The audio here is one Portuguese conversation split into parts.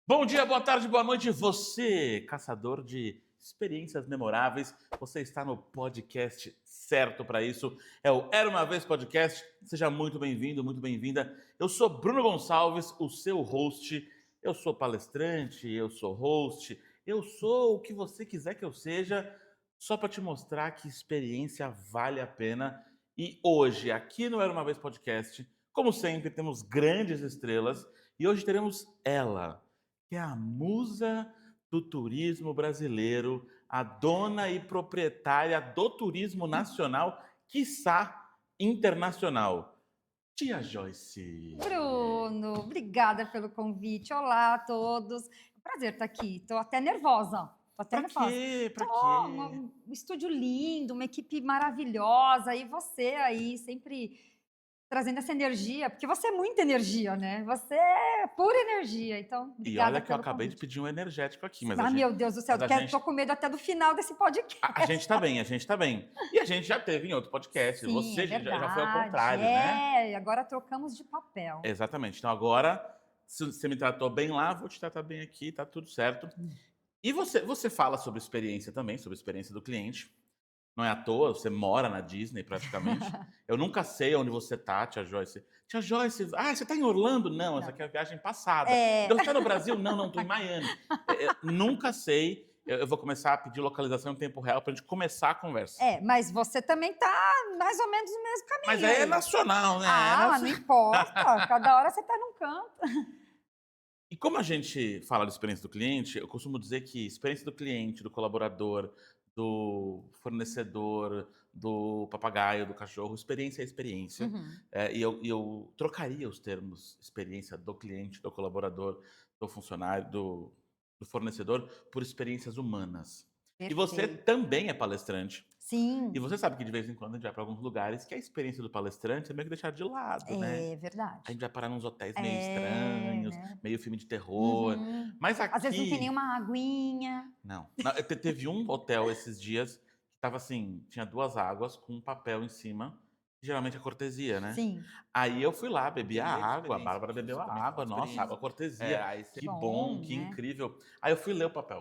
Bom dia, boa tarde, boa noite, você, caçador de experiências memoráveis. Você está no podcast certo para isso. É o Era uma Vez Podcast. Seja muito bem-vindo, muito bem-vinda. Eu sou Bruno Gonçalves, o seu host. Eu sou palestrante, eu sou host, eu sou o que você quiser que eu seja, só para te mostrar que experiência vale a pena. E hoje, aqui no Era uma Vez Podcast, como sempre, temos grandes estrelas e hoje teremos ela, que é a musa do turismo brasileiro, a dona e proprietária do turismo nacional, quiçá internacional. Tia Joyce. Bruno, obrigada pelo convite. Olá a todos. É um prazer estar aqui. Estou até nervosa. Tô até Pra nervosa. quê? Tô, Pra quê? um estúdio lindo, uma equipe maravilhosa. E você aí sempre trazendo essa energia, porque você é muita energia, né? Você é pura energia. Então, E obrigada olha que eu pelo acabei de convite. pedir um energético aqui, Ah, meu Deus do céu, mas a tô gente, com medo até do final desse podcast. a gente tá bem, a gente tá bem. E a gente já teve em outro podcast. Sim, é Você já foi ao verdade. contrário, né? Agora trocamos de papel. Exatamente. Então agora, se você me tratou bem lá, vou te tratar bem aqui, tá tudo certo. E você fala sobre experiência também, sobre experiência do cliente. Não é à toa, você mora na Disney praticamente. Eu nunca sei onde você tá, tia Joyce. Tia Joyce, você tá em Orlando? Não, essa Não. aqui é a viagem passada. É, Então você tá no Brasil? Não, não, tô em Miami. Nunca sei. Eu vou começar a pedir localização em tempo real pra gente começar a conversa. Mas você também tá mais ou menos no mesmo Mas caminho aí é aí. nacional, né? Ah, não importa, cada hora você tá num canto. E como a gente fala de experiência do cliente, eu costumo dizer que experiência do cliente, do colaborador, do fornecedor, do papagaio, do cachorro, experiência é experiência. Uhum, E eu trocaria os termos experiência do cliente, do colaborador, do funcionário, do fornecedor, por experiências humanas. E você perfeito. também é palestrante. E Sim, você sabe que de vez em quando a gente vai para alguns lugares que a experiência do palestrante é meio que deixar de lado, né? é A verdade. gente vai parar nos hotéis meio É, estranhos, né. meio filme de terror. Uhum. Mas Às vezes não tem aqui nenhuma aguinha. não, teve um hotel esses dias que estava assim, tinha 2 águas com um papel em cima, que geralmente é cortesia, né. Sim, Aí eu fui lá, bebi a Entendi a água, a experiência, Bárbara bebeu você a também falou água, de nossa, água experiência. cortesia, Aí você que bom, bom, que né. incrível. Aí eu fui ler o papel,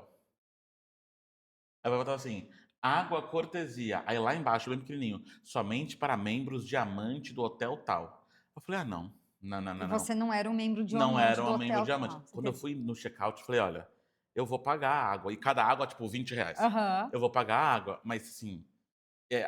aí o papel estava assim: "Água cortesia", aí lá embaixo bem pequenininho: "Somente para membros diamante do hotel tal". Eu falei: "Ah não, não, não, E não, não". você não era um membro Não diamante era do uma membro hotel diamante. tal, você Quando eu teve fui no check-out, falei: "Olha, eu vou pagar a água", e cada água, tipo, R$ 20. aham. Eu vou pagar a água, mas assim,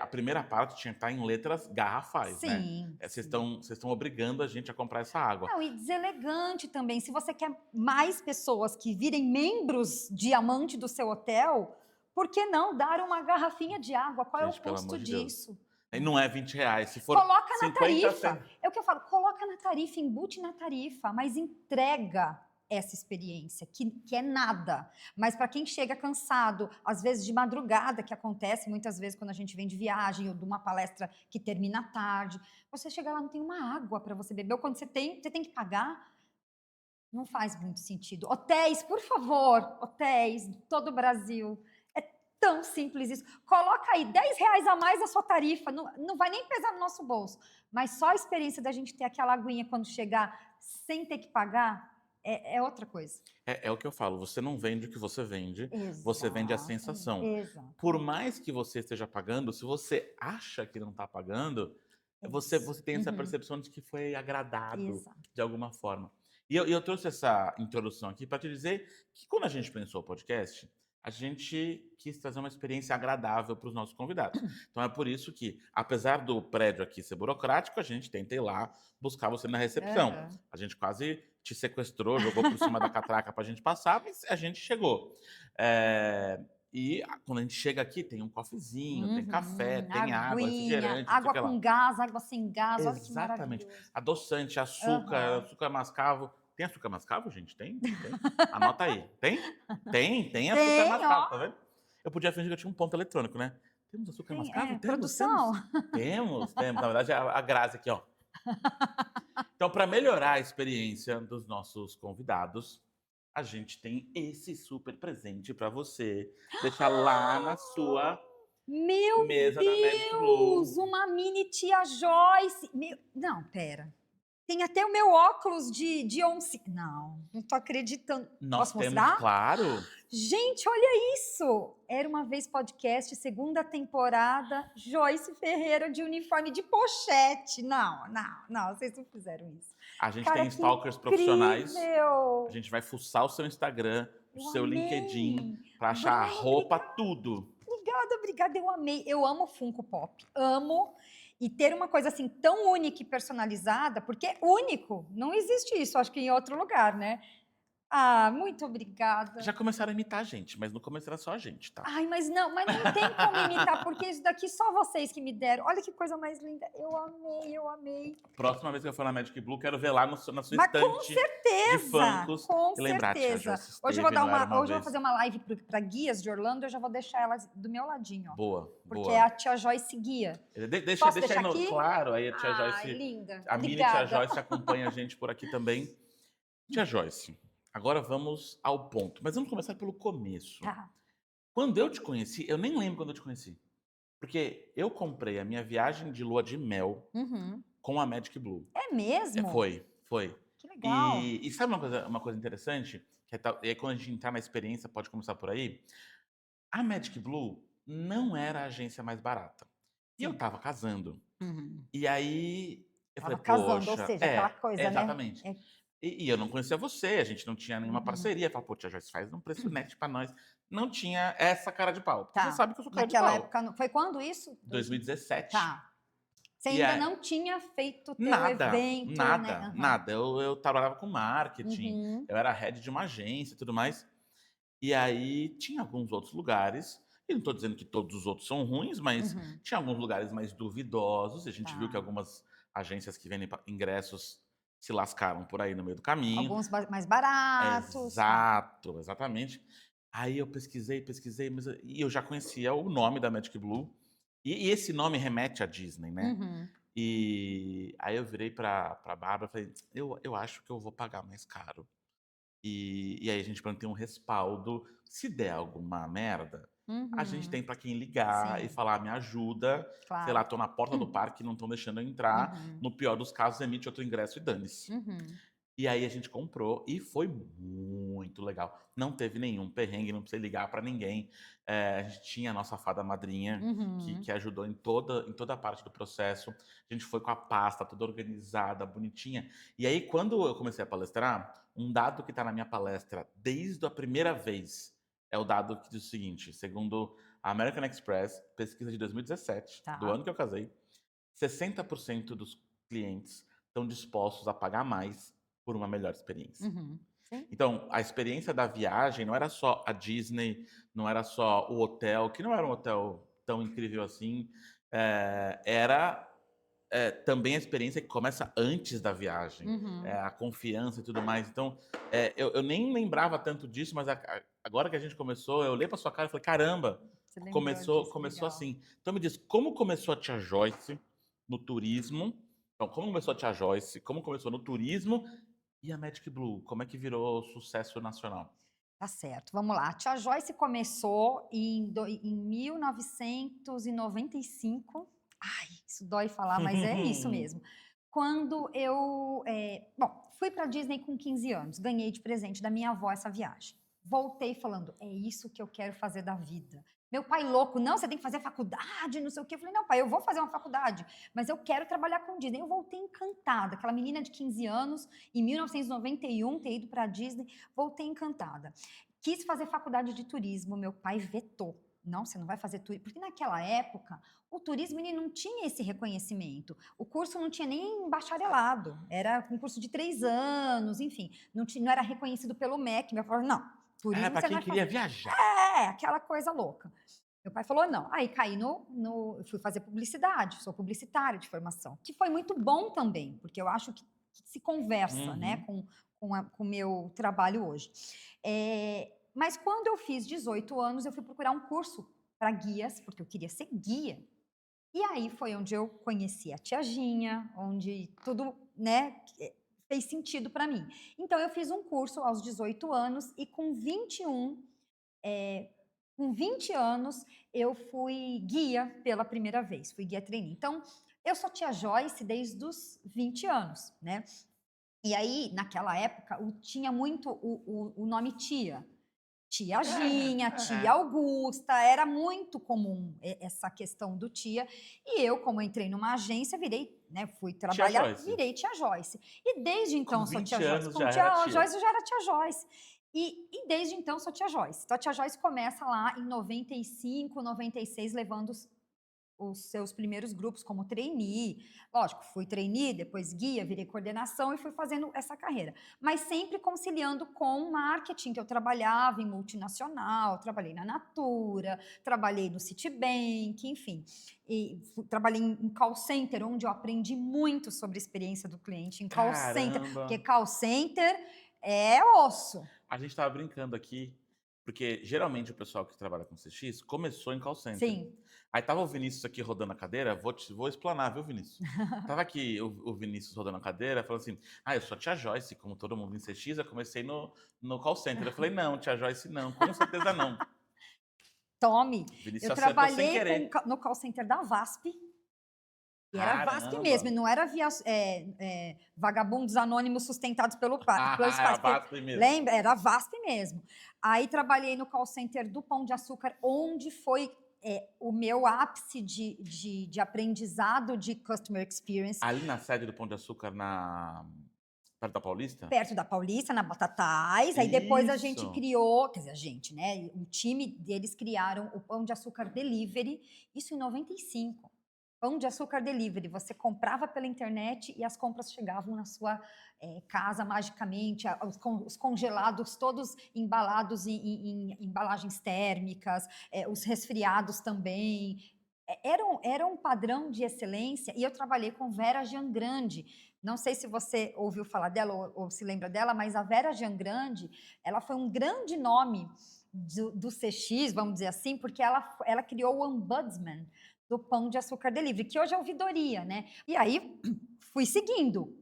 a primeira parte tinha que estar em letras garrafais, né. Sim, sim. Vocês estão obrigando a gente a comprar essa água. Não, e deselegante também. Se você quer mais pessoas que virem membros diamante do seu hotel, por que não dar uma garrafinha de água? Qual é o Gente, pelo amor custo de Deus. disso? E não é R$ 20, se for Coloca na 50 tarifa. cen É o que eu falo, coloca na tarifa, embute na tarifa, mas entrega essa experiência, que é nada. Mas para quem chega cansado, às vezes de madrugada, que acontece muitas vezes quando a gente vem de viagem ou de uma palestra que termina à tarde, você chega lá, não tem uma água para você beber, ou quando você tem que pagar, não faz muito sentido. Hotéis, por favor, hotéis, todo o Brasil. É tão simples isso. Coloca aí R$ 10 a mais na sua tarifa, não vai nem pesar no nosso bolso. Mas só a experiência da gente ter aquela aguinha quando chegar sem ter que pagar é outra coisa. é o que eu falo, você não vende o que você vende a Exatamente, sensação. Por exatamente. mais que você esteja pagando, se você acha que não está pagando, É isso. você tem essa Uhum, percepção de que foi agradado exato. de alguma forma. E eu trouxe essa introdução aqui para te dizer que quando a gente pensou o podcast, a gente quis trazer uma experiência agradável para os nossos convidados. Então é por isso que, apesar do prédio aqui ser burocrático, a gente tenta ir lá buscar você na recepção. Aham. A gente quase te sequestrou, jogou por cima da catraca para a gente passar, mas a gente chegou. Quando a gente chega aqui, tem um cofezinho, tem café, tem água, Aguinha, refrigerante, não sei o água que lá. com gás, água sem gás, olha que Exatamente. maravilhoso. Adoçante, açúcar, Aham. açúcar mascavo. Tem açúcar mascavo, gente? Tem? Tem. Anota aí. Tem? Tem açúcar Tem, ó. mascavo, tá vendo? Eu podia fingir que eu tinha um ponto eletrônico, né? Temos açúcar Tem, mascavo? Temos, produção. temos. Temos. Na verdade, é a Grazi aqui, ó. Então, para melhorar a experiência dos nossos convidados, a gente tem esse super presente para você. Deixar lá na sua Meu mesa da Magic Deus! Blue. Uma mini tia Joyce. Não, pera. Tem até o meu óculos de oncinha. Não tô acreditando. Nós Posso temos, mostrar? claro. Gente, olha isso! Era uma vez podcast, segunda temporada, Joyce Ferreira de uniforme de pochete. Não, vocês não fizeram isso. A gente Cara, tem que stalkers profissionais. A incrível! gente vai fuçar o seu Instagram, o Eu seu LinkedIn, amei! para achar a Bruna, roupa, tudo. obrigada, eu amei. Eu amo Funko Pop, amo. E ter uma coisa assim tão única e personalizada, porque é único, não existe isso, acho que em outro lugar, né? Ah, muito obrigada. Já começaram a imitar a gente, mas no começo era só a gente, tá? Ai, mas não tem como imitar, porque isso daqui só vocês que me deram. Olha que coisa mais linda. Eu amei, eu amei. Próxima vez que eu for na Magic Blue, quero ver lá na sua Mas com estante de certeza, Funkos com e lembrar, tia certeza. Joyce Hoje eu vou esteve no Era Uma hoje eu vou Vez. fazer uma live para guias de Orlando, eu já vou deixar ela do meu ladinho, ó. Boa, Porque boa. é a tia Joyce guia. Deixa Posso aí deixar no... aqui? Claro, aí a tia Ai, Joyce, linda. a mini tia Obrigada. Joyce acompanha a gente por aqui também. Tia Joyce, agora vamos ao ponto. Mas vamos começar pelo começo. Tá. Quando eu te conheci, eu nem lembro quando eu te conheci. Porque eu comprei a minha viagem de lua de mel Uhum. com a Magic Blue. É mesmo? Foi. Que legal. E sabe uma coisa interessante? Que e aí quando a gente entrar na experiência, pode começar por aí. A Magic Blue não era a agência mais barata. E eu Sim. tava casando. Uhum. E aí eu Tava falei, casando, ou poxa, seja, aquela coisa, exatamente. né? E eu não conhecia você, a gente não tinha nenhuma Uhum. parceria. Eu falei, pô, tia Joyce, faz um preço net pra nós. Não tinha essa cara de pau. Porque Tá. você sabe que eu sou cara Naquela de pau. época, foi quando isso? 2017. Tá. Você E ainda é- não tinha feito o teu Nada, evento, nada, né? Aham. nada. Eu trabalhava com marketing, Uhum. eu era head de uma agência e tudo mais. E aí tinha alguns outros lugares, e não estou dizendo que todos os outros são ruins, mas Uhum. tinha alguns lugares mais duvidosos, e a gente viu que Tá. algumas agências que vendem ingressos se lascaram por aí no meio do caminho. Alguns mais baratos. Exato, exatamente. Aí eu pesquisei, e eu já conhecia o nome da Magic Blue, e esse nome remete à Disney, né? Uhum. E aí eu virei pra Bárbara e falei, eu acho que eu vou pagar mais caro. E aí a gente tem um respaldo. Se der alguma merda, a gente Uhum. tem pra quem ligar e Sim, falar, me ajuda. Sei lá, claro. tô na porta do parque, não estão deixando eu entrar. Uhum. No pior dos casos, emite outro ingresso e dane-se. Uhum. E aí a gente comprou e foi muito legal. Não teve nenhum perrengue, não precisei ligar pra ninguém. A gente tinha a nossa fada madrinha, Uhum. que ajudou em toda a parte do processo. A gente foi com a pasta toda organizada, bonitinha. E aí, quando eu comecei a palestrar, um dado que está na minha palestra desde a primeira vez é o dado que diz o seguinte: segundo a American Express, pesquisa de 2017, do Tá. ano que eu casei, 60% dos clientes estão dispostos a pagar mais por uma melhor experiência. Uhum. Sim. Então, a experiência da viagem não era só a Disney, não era só o hotel, que não era um hotel tão incrível assim, era também a experiência que começa antes da viagem, Uhum. a confiança e tudo mais. Então, eu nem lembrava tanto disso, mas agora que a gente começou, eu olhei para sua cara e falei, caramba, Você lembrou disso, começou legal. assim. Então me diz, como começou a Tia Joyce no turismo? Então, como começou a Tia Joyce? Como começou no turismo? E a Magic Blue, como é que virou sucesso nacional? Tá certo, vamos lá. A Tia Joyce começou em 1995. Ai, isso dói falar, mas é isso mesmo. Quando eu, fui para Disney com 15 anos, ganhei de presente da minha avó essa viagem. Voltei falando, é isso que eu quero fazer da vida. Meu pai louco, não, você tem que fazer faculdade, não sei o quê. Eu falei, não, pai, eu vou fazer uma faculdade, mas eu quero trabalhar com Disney. Eu voltei encantada, aquela menina de 15 anos, em 1991, ter ido para Disney, voltei encantada. Quis fazer faculdade de turismo, meu pai vetou. Não, você não vai fazer turismo. Porque naquela época, o turismo ele não tinha esse reconhecimento. O curso não tinha nem bacharelado. Era um curso de 3 anos, enfim. Não era reconhecido pelo MEC. Meu pai falou, não, turismo Para você quem vai queria fazer. viajar. Aquela coisa louca. Meu pai falou, não. Aí caí fui fazer publicidade, sou publicitária de formação. Que foi muito bom também, porque eu acho que se conversa, né, Uhum. com o meu trabalho hoje. Mas quando eu fiz 18 anos, eu fui procurar um curso para guias, porque eu queria ser guia. E aí foi onde eu conheci a Tia Ginha, onde tudo, né, fez sentido para mim. Então eu fiz um curso aos 18 anos e com 20 anos eu fui guia pela primeira vez, fui guia trainee. Então eu sou Tia Joyce desde os 20 anos, né? E aí, naquela época, tinha muito o nome tia. Tia Ginha, tia Augusta, era muito comum essa questão do tia. E eu, como entrei numa agência, virei, né, fui Tia trabalhar, Joyce. virei tia Joyce. E desde então Com eu sou 20 tia Joyce. anos Com já era tia tia. Joyce eu já era tia Joyce. E desde então sou tia Joyce. Então a tia Joyce começa lá em 95, 96, levando os seus primeiros grupos como trainee. Lógico, fui trainee, depois guia, virei coordenação e fui fazendo essa carreira. Mas sempre conciliando com marketing, que eu trabalhava em multinacional, trabalhei na Natura, trabalhei no Citibank, enfim. E trabalhei em call center, onde eu aprendi muito sobre a experiência do cliente em call center, porque Caramba! call center é osso. A gente estava brincando aqui, porque geralmente o pessoal que trabalha com CX começou em call center. Sim. Aí tava o Vinícius aqui rodando a cadeira, vou explanar, viu, Vinícius? Tava aqui o Vinícius rodando a cadeira, falando assim: "Ah, eu sou a tia Joyce, como todo mundo em CX, eu comecei no call center". Eu falei: "Não, tia Joyce, não, com certeza não". Tome. O Vinícius Eu acertou sem trabalhei querer. no call center da VASP. E era VASP mesmo, Caramba! e não era vagabundos anônimos sustentados pelos É a pais. VASP mesmo. Lembra? Era VASP mesmo. Aí trabalhei no call center do Pão de Açúcar, onde foi o meu ápice de aprendizado de customer experience, Ali na sede do Pão de Açúcar, perto da Paulista? perto da Paulista, na Batatais. Aí depois a gente Isso! criou, quer dizer, a gente, né? O time deles criaram o Pão de Açúcar Delivery, isso em 95. Pão de Açúcar Delivery, você comprava pela internet e as compras chegavam na sua casa magicamente, os congelados todos embalados em embalagens térmicas, os resfriados também. Era um padrão de excelência e eu trabalhei com Vera Giangrande. Não sei se você ouviu falar dela ou se lembra dela, mas a Vera Giangrande, ela foi um grande nome do CX, vamos dizer assim, porque ela criou o Ombudsman do Pão de Açúcar Delivery, que hoje é ouvidoria, né? E aí fui seguindo.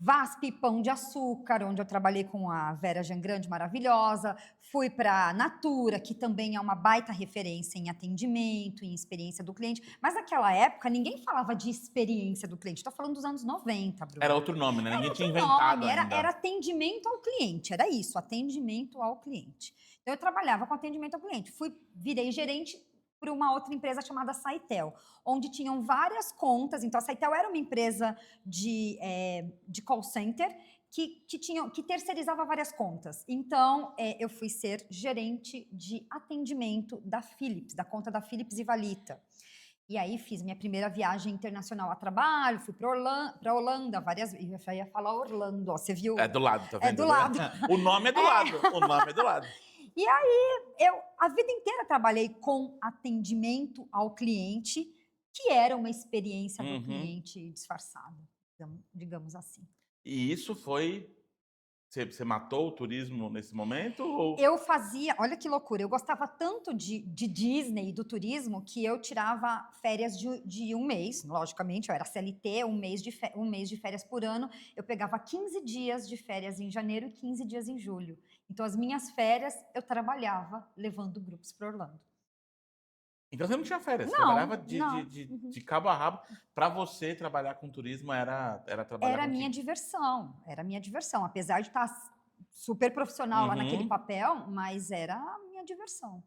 VASP, Pão de Açúcar, onde eu trabalhei com a Vera Giangrande, maravilhosa. Fui para Natura, que também é uma baita referência em atendimento, em experiência do cliente. Mas naquela época, ninguém falava de experiência do cliente. Estou falando dos anos 90, Era Bruno. outro nome, né? Ninguém Era tinha outro inventado nome, era ainda. atendimento ao cliente, era isso, atendimento ao cliente. Então, eu trabalhava com atendimento ao cliente. Virei gerente para uma outra empresa chamada Saitel, onde tinham várias contas. Então, a Saitel era uma empresa de call center que terceirizava várias contas. Então, eu fui ser gerente de atendimento da Philips, da conta da Philips e Valita. E aí fiz minha primeira viagem internacional a trabalho, fui para Holanda várias vezes. Eu já ia falar Orlando, ó, você viu? É do lado, tá vendo? É do lado. O nome é do lado. O nome é do lado. E aí, eu a vida inteira trabalhei com atendimento ao cliente, que era uma experiência do Uhum. cliente disfarçada, digamos assim. E isso foi. Você matou o turismo nesse momento? Ou... Eu fazia, olha que loucura, eu gostava tanto de Disney e do turismo que eu tirava férias de um mês, logicamente, eu era CLT, um mês de férias por ano, eu pegava 15 dias de férias em janeiro e 15 dias em julho. Então, as minhas férias, eu trabalhava levando grupos para Orlando. Então você não tinha férias, você trabalhava Não, não. Uhum. de cabo a rabo. Para você trabalhar com turismo era trabalhar com quem? Era minha diversão, apesar de estar super profissional lá naquele Uhum. papel, mas era a minha diversão.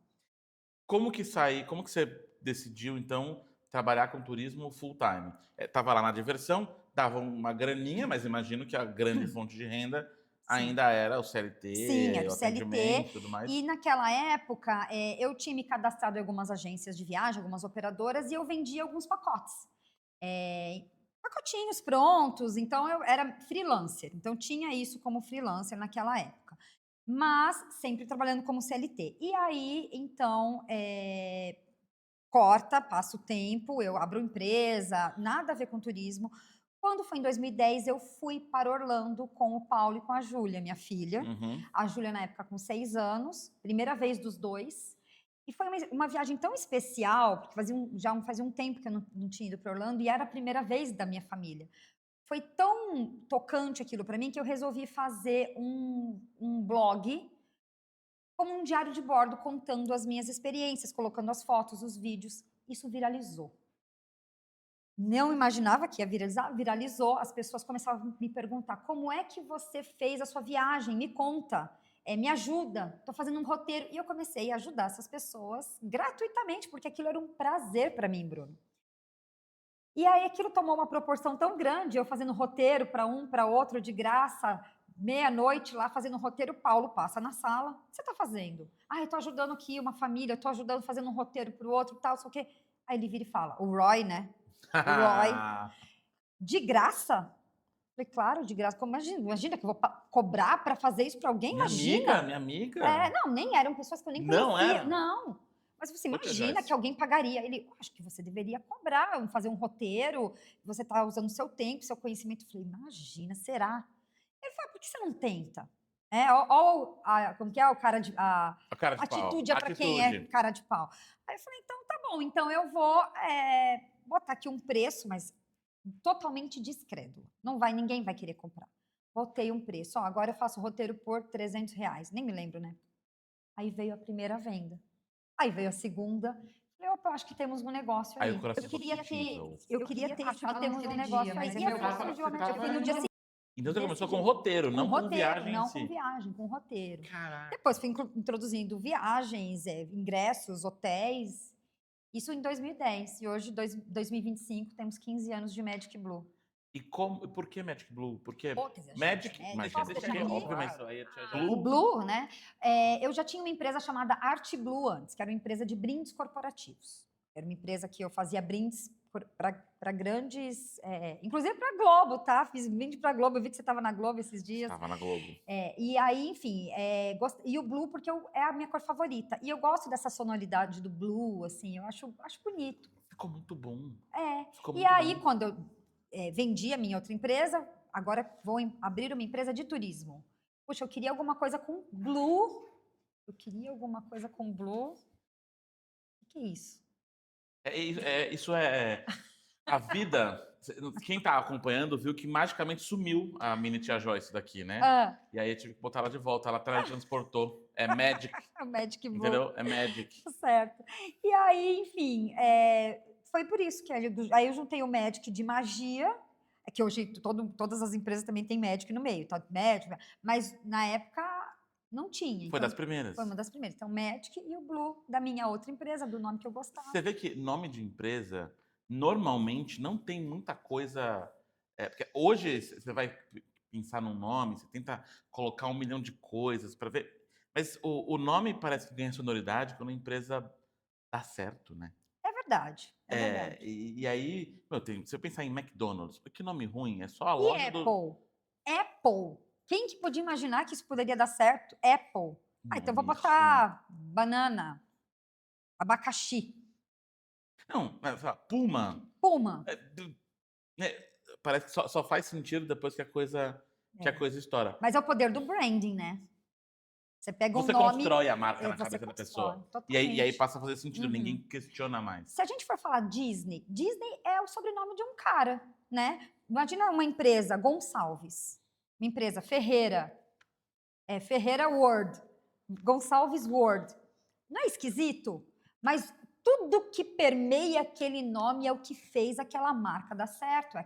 Como que você decidiu, então, trabalhar com turismo full time? Estava lá na diversão, dava uma graninha, mas imagino que a grande fonte de renda Sim. ainda era o Sim, CLT, era o o atendimento CLT. e tudo mais. E naquela época, eu tinha me cadastrado em algumas agências de viagem, algumas operadoras, e eu vendia alguns pacotes. Pacotinhos prontos, então eu era freelancer. Então tinha isso como freelancer naquela época. Mas sempre trabalhando como CLT. E aí, então, passa o tempo, eu abro empresa, nada a ver com turismo. Quando foi em 2010, eu fui para Orlando com o Paulo e com a Júlia, minha filha. Uhum. A Júlia, na época, com 6 anos, primeira vez dos dois. E foi uma viagem tão especial, porque fazia um tempo que eu não tinha ido para Orlando, e era a primeira vez da minha família. Foi tão tocante aquilo para mim que eu resolvi fazer um blog como um diário de bordo contando as minhas experiências, colocando as fotos, os vídeos. Isso viralizou. Não imaginava que ia viralizar, viralizou. As pessoas começavam a me perguntar: como é que você fez a sua viagem? Me conta, me ajuda. Estou fazendo um roteiro. E eu comecei a ajudar essas pessoas gratuitamente, porque aquilo era um prazer para mim, Bruno. E aí aquilo tomou uma proporção tão grande, eu fazendo roteiro para um, para outro, de graça, meia-noite lá fazendo roteiro, Paulo passa na sala. O que você está fazendo? Ah, eu estou ajudando aqui uma família, eu estou ajudando fazendo um roteiro para o outro, tal, só que. Aí ele vira e fala, o Roy, né? O Roy, de graça? Falei, claro, de graça. Imagina que eu vou cobrar para fazer isso para alguém? Minha Imagina. amiga, minha amiga. Não, nem eram pessoas que eu nem Não conhecia. era? Não. Mas você Ô, tia imagina que Joyce. alguém pagaria. Ele, acho que você deveria cobrar, fazer um roteiro, você está usando seu tempo, seu conhecimento. Eu falei, imagina, será? Ele falou, por que você não tenta? Como que é o cara de. A cara de pau. Atitude é para quem é cara de pau. Aí eu falei, então tá bom, então eu vou botar aqui um preço, mas totalmente descrédulo. Ninguém vai querer comprar. Botei um preço. Ó, agora eu faço o roteiro por R$300. Nem me lembro, né? Aí veio a primeira venda. Aí veio a segunda. Falei, opa, acho que temos um negócio aí. Aí o coração eu queria ter, acho que falado temos um naquele negócio dia, aí. mas E é meu aí caso, surgiu a você Magic tava- no dia seguinte. Então você começou com Desse roteiro, não com roteiro, viagem em não si. com viagem, com roteiro. Caraca. Depois fui introduzindo viagens, ingressos, hotéis. Isso em 2010. E hoje, 2025, temos 15 anos de Magic Blue. E por que Magic Blue? Porque Quer dizer, Magic, imagina, posso deixa deixar aqui, aqui? óbvio, mas O Blue, Blue, né? Eu já tinha uma empresa chamada Art Blue antes, que era uma empresa de brindes corporativos. Era uma empresa que eu fazia brindes para grandes, inclusive para Globo, tá? Fiz brinde para Globo. Eu vi que você estava na Globo esses dias. estava na Globo. E aí, enfim, e o Blue porque é a minha cor favorita. E eu gosto dessa sonoridade do Blue, assim, eu acho bonito. Ficou muito bom. Ficou E muito aí, bom. quando eu vendi a minha outra empresa, agora vou abrir uma empresa de turismo. Puxa, eu queria alguma coisa com Blue. Eu queria alguma coisa com Blue. O que é isso? Isso é a vida. Quem tá acompanhando viu que magicamente sumiu a mini tia Joyce daqui, né? E aí eu tive que botar ela de volta. Ela teletransportou. É Magic. É o Magic Blue. Entendeu? É Magic. Certo. E aí, enfim, foi por isso que aí eu juntei o Magic de magia, que hoje todas as empresas também têm Magic no meio, tá? Magic, mas na época não tinha. Foi das primeiras. Foi uma das primeiras. Então, Magic e o Blue da minha outra empresa, do nome que eu gostava. Você vê que nome de empresa, normalmente, não tem muita coisa. Porque hoje você vai pensar num nome, você tenta colocar 1 milhão de coisas para ver. Mas o nome parece que ganha sonoridade quando a empresa dá certo, né? É verdade. É verdade. E aí, se eu pensar em McDonald's, que nome ruim, é só a E loja Apple? Apple. Quem que podia imaginar que isso poderia dar certo? Apple. Então eu vou Nome botar banana, abacaxi, Não, mas, sei lá, Puma. Puma. Parece que só faz sentido depois que a coisa estoura. Mas é o poder do branding, né? Você pega um Você nome... constrói a marca na você cabeça da constrói, pessoa. E aí totalmente. passa a fazer sentido, Uhum. ninguém questiona mais. Se a gente for falar Disney, Disney é o sobrenome de um cara, né? Imagina uma empresa, Gonçalves. Uma empresa, Ferreira. Ferreira World. Gonçalves World. Não é esquisito? Mas tudo que permeia aquele nome é o que fez aquela marca dar certo,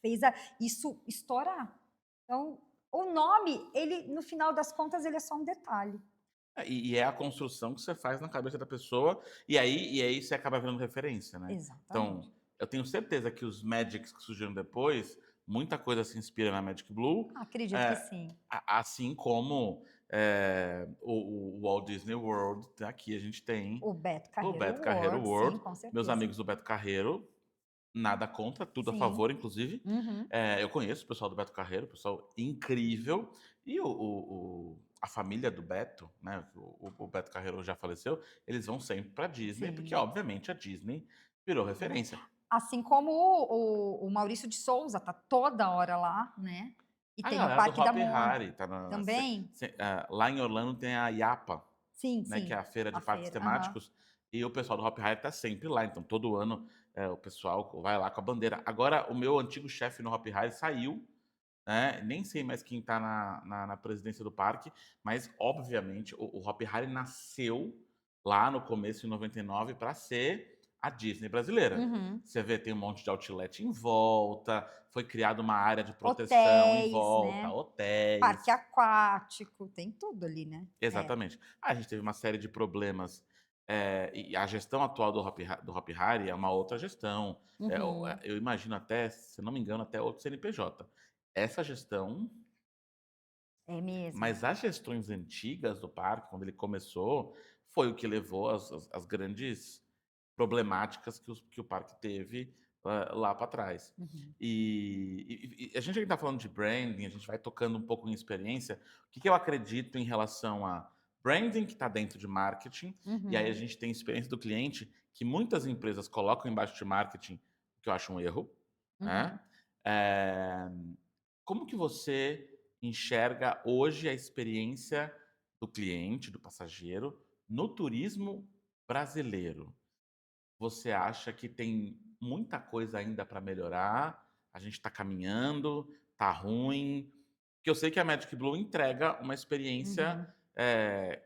fez isso estourar. Então, o nome, ele, no final das contas, ele é só um detalhe. E é a construção que você faz na cabeça da pessoa, e aí você acaba virando referência, né? Exatamente. Então, eu tenho certeza que os Magics que surgiram depois, muita coisa se inspira na Magic Blue. Acredito que sim. Assim como o Walt Disney World, aqui a gente tem O Beto Carreiro, o Beto Carreiro World. sim, com certeza. Meus amigos do Beto Carreiro, nada contra, tudo a Sim. favor, inclusive. Uhum. Eu conheço o pessoal do Beto Carreiro, pessoal incrível. E a família do Beto, né? O Beto Carreiro já faleceu, eles vão sempre pra Disney, Sim. porque obviamente a Disney virou referência. Assim como o Maurício de Souza tá toda hora lá, né? E A tem o galera do Parque da Hopi Mônica Hari tá também. lá em Orlando tem a IAPA, Sim, né? sim. Que é a feira de A parques feira, temáticos. E o pessoal do Hopi Hari tá sempre lá. Então, todo ano o pessoal vai lá com a bandeira. Agora, o meu antigo chefe no Hopi Hari saiu, né? Nem sei mais quem tá na presidência do parque, mas, obviamente, o Hopi Hari nasceu lá no começo, em 99, para ser a Disney brasileira. Uhum. Você vê, tem um monte de outlet em volta, foi criada uma área de proteção em Hotéis, volta, né? Parque hotéis. aquático, tem tudo ali, né? É. Exatamente. A gente teve uma série de problemas, e a gestão atual do Hopi Hari é uma outra gestão. Uhum. Eu imagino até, se eu não me engano, até outro CNPJ. Essa gestão, É mesmo. mas as gestões antigas do parque, quando ele começou, foi o que levou às grandes problemáticas que o parque teve, lá para trás. Uhum. A gente ainda tá falando de branding, a gente vai tocando um pouco em experiência. O que eu acredito em relação a branding, que está dentro de marketing, e aí a Uhum. gente tem experiência do cliente, que muitas empresas colocam embaixo de marketing, o que eu acho um erro, né. Uhum. Eh Como que você enxerga hoje a experiência do cliente, do passageiro, no turismo brasileiro? Você acha que tem muita coisa ainda para melhorar? A gente está caminhando? Tá ruim? Porque eu sei que a Magic Blue entrega uma experiência, Uhum.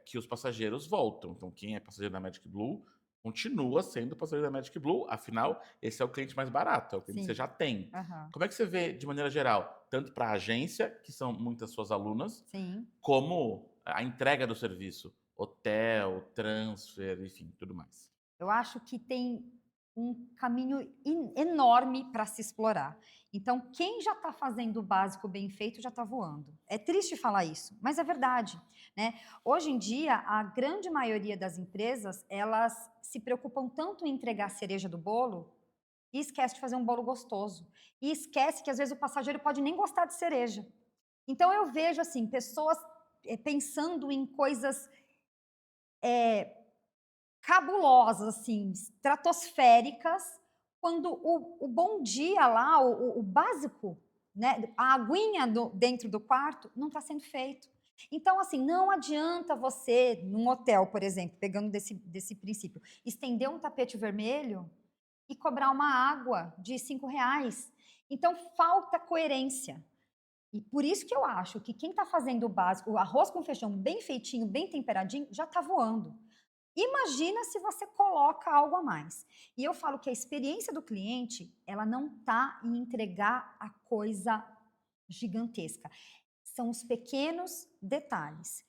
que os passageiros voltam. Então quem é passageiro da Magic Blue continua sendo passageiro da Magic Blue, afinal, esse é o cliente mais barato, é o cliente que você Sim. já tem. Aham. Como é que você vê, de maneira geral, tanto para a agência, que são muitas suas alunas, Sim. como a entrega do serviço? Hotel, transfer, enfim, tudo mais. Eu acho que tem um caminho enorme para se explorar. Então, quem já está fazendo o básico bem feito já está voando. É triste falar isso, mas é verdade, né? Hoje em dia, a grande maioria das empresas, elas se preocupam tanto em entregar a cereja do bolo e esquece de fazer um bolo gostoso. E esquece que às vezes o passageiro pode nem gostar de cereja. Então eu vejo assim, pessoas pensando em coisas cabulosas, assim, estratosféricas, quando o bom dia lá, o básico, né, a aguinha dentro do quarto não está sendo feito. Então, assim, não adianta você, num hotel, por exemplo, pegando desse princípio, estender um tapete vermelho e cobrar uma água de R$ 5. Então, falta coerência. E por isso que eu acho que quem está fazendo o básico, o arroz com feijão bem feitinho, bem temperadinho, já está voando. Imagina se você coloca algo a mais. E eu falo que a experiência do cliente, ela não está em entregar a coisa gigantesca. São os pequenos detalhes.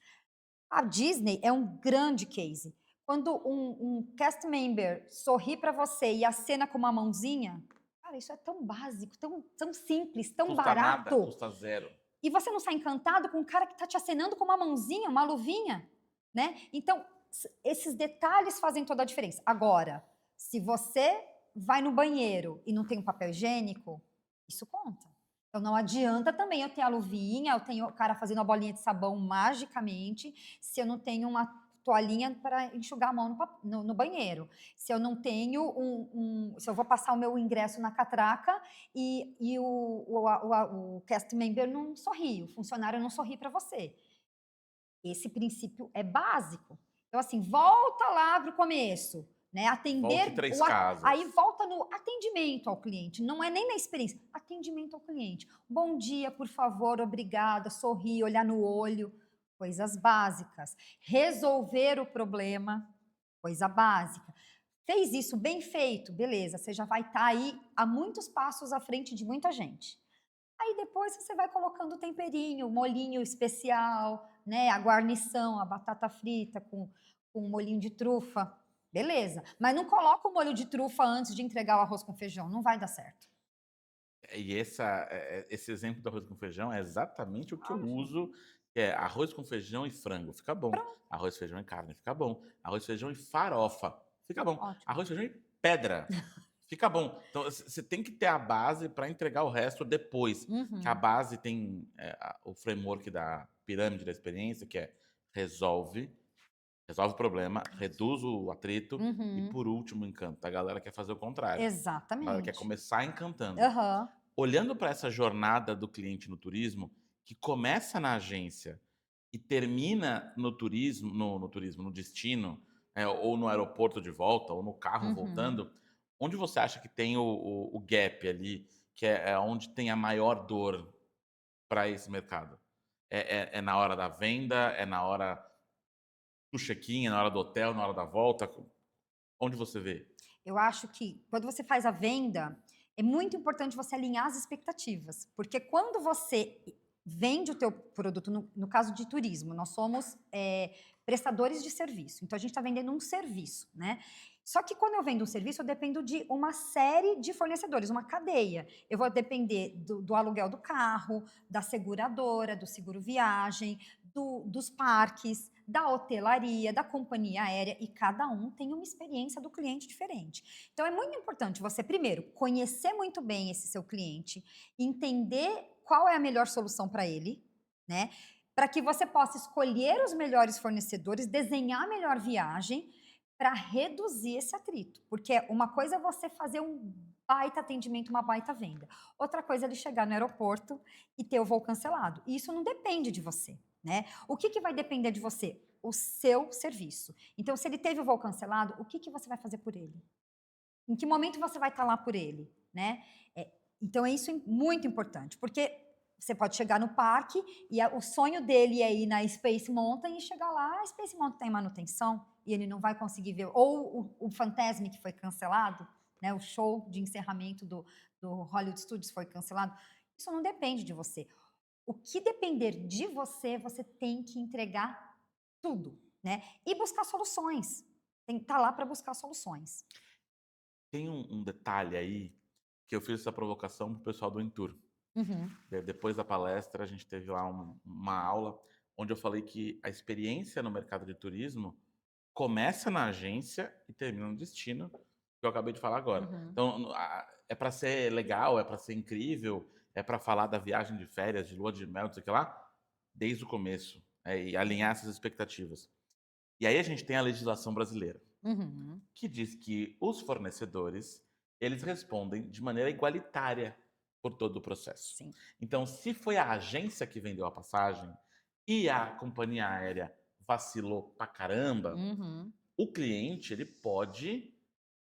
A Disney é um grande case. Quando um cast member sorri para você e acena com uma mãozinha, cara, isso é tão básico, tão simples, tão Custa nada, barato. custa zero. E você não sai encantado com um cara que está te acenando com uma mãozinha, uma luvinha, né? Então, esses detalhes fazem toda a diferença. Agora, se você vai no banheiro e não tem um papel higiênico, isso conta. Então, não adianta também eu ter a luvinha, eu tenho o cara fazendo a bolinha de sabão magicamente, se eu não tenho uma toalhinha para enxugar a mão no banheiro. Se eu não tenho se eu vou passar o meu ingresso na catraca e o cast member não sorri, o funcionário não sorri para você. Esse princípio é básico. Então, assim, volta lá para o começo, né? Volte Atender, três aí casas. volta no atendimento ao cliente, não é nem na experiência, atendimento ao cliente. Bom dia, por favor, obrigada, sorrir, olhar no olho, coisas básicas. Resolver o problema, coisa básica. Fez isso bem feito, beleza, você já vai estar aí a muitos passos à frente de muita gente. Aí depois você vai colocando o temperinho, o molhinho especial, né, a guarnição, a batata frita com um molhinho de trufa, beleza. Mas não coloca o molho de trufa antes de entregar o arroz com feijão, não vai dar certo. Esse exemplo do arroz com feijão é exatamente o que eu Óbvio. uso, que é arroz com feijão e frango, fica bom. Pronto, Arroz, feijão e carne, fica bom. Arroz, feijão e farofa, fica bom. ótimo. Arroz, feijão e pedra, fica bom. Então você tem que ter a base para entregar o resto depois, que a Uhum, base tem, o framework da pirâmide da experiência, que é resolve, resolve o problema, reduz o atrito e, uhum, por último, encanta. A galera quer fazer o contrário. A galera quer exatamente. começar encantando. Aham, Olhando para essa jornada do cliente no turismo, que começa na agência e termina no destino, ou no aeroporto de volta, ou no carro uhum. voltando, onde você acha que tem o gap ali, que é onde tem a maior dor para esse mercado? É na hora da venda, é na hora do check-in, é na hora do hotel, na hora da volta? Onde você vê? Eu acho que quando você faz a venda, é muito importante você alinhar as expectativas, porque quando você vende o teu produto, no caso de turismo, nós somos prestadores de serviço, então a gente está vendendo um serviço, né? Só que quando eu vendo um serviço, eu dependo de uma série de fornecedores, uma cadeia. Eu vou depender do aluguel do carro, da seguradora, do seguro viagem, dos parques, da hotelaria, da companhia aérea, e cada um tem uma experiência do cliente diferente. Então é muito importante você, primeiro, conhecer muito bem esse seu cliente, entender qual é a melhor solução para ele, né? Para que você possa escolher os melhores fornecedores, desenhar a melhor viagem para reduzir esse atrito. Porque uma coisa é você fazer um baita atendimento, uma baita venda. Outra coisa é ele chegar no aeroporto e ter o voo cancelado. E isso não depende de você, né? O que vai depender de você? O seu serviço. Então, se ele teve o voo cancelado, o que você vai fazer por ele? Em que momento você vai estar lá por ele, né? Então, é isso muito importante, porque você pode chegar no parque e o sonho dele é ir na Space Mountain e chegar lá, a Space Mountain está em manutenção e ele não vai conseguir ver. Ou o Fantasmic que foi cancelado, né? O show de encerramento do Hollywood Studios foi cancelado. Isso não depende de você. O que depender de você, você tem que entregar tudo, né? E buscar soluções. Tem que estar lá para buscar soluções. Tem um detalhe aí que eu fiz essa provocação pro pessoal do Entur. Uhum. Depois da palestra, a gente teve lá uma aula onde eu falei que a experiência no mercado de turismo começa na agência e termina no destino, que eu acabei de falar agora. Uhum. Então, é para ser legal, é para ser incrível, é para falar da viagem de férias, de lua de mel, não sei o que lá, desde o começo, e alinhar essas expectativas. E aí a gente tem a legislação brasileira, Uhum. que diz que os fornecedores, eles respondem de maneira igualitária por todo o processo. Sim. Então, se foi a agência que vendeu a passagem e a companhia aérea vacilou pra caramba, Uhum. o cliente ele pode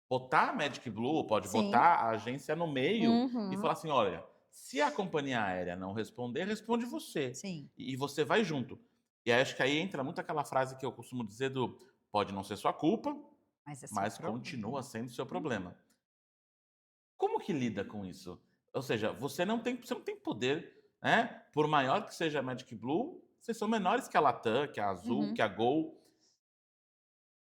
botar a Magic Blue, pode Sim. botar a agência no meio e Uhum. falar assim: olha, se a companhia aérea não responder, responde você. Sim. E você vai junto. E aí, acho que aí entra muito aquela frase que eu costumo dizer do pode não ser sua culpa, Mas é seu mas problema. continua sendo seu Uhum. problema. Como que lida com isso? Ou seja, você não tem poder, né? Por maior que seja a Magic Blue, vocês são menores que a Latam, que a Azul, Uhum. que a Gol.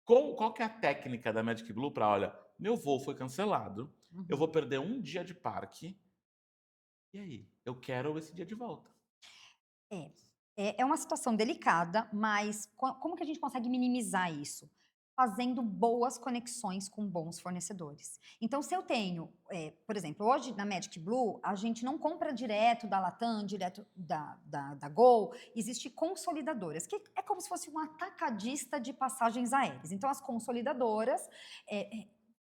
Qual que é a técnica da Magic Blue para, olha, meu voo foi cancelado, eu vou Uhum. perder um dia de parque, e aí? Eu quero esse dia de volta. É. É uma situação delicada, mas como que a gente consegue minimizar isso? Fazendo boas conexões com bons fornecedores. Então, se eu tenho, por exemplo, hoje na Magic Blue, a gente não compra direto da Latam, direto da Gol, existe consolidadoras, que é como se fosse um atacadista de passagens aéreas. Então, as consolidadoras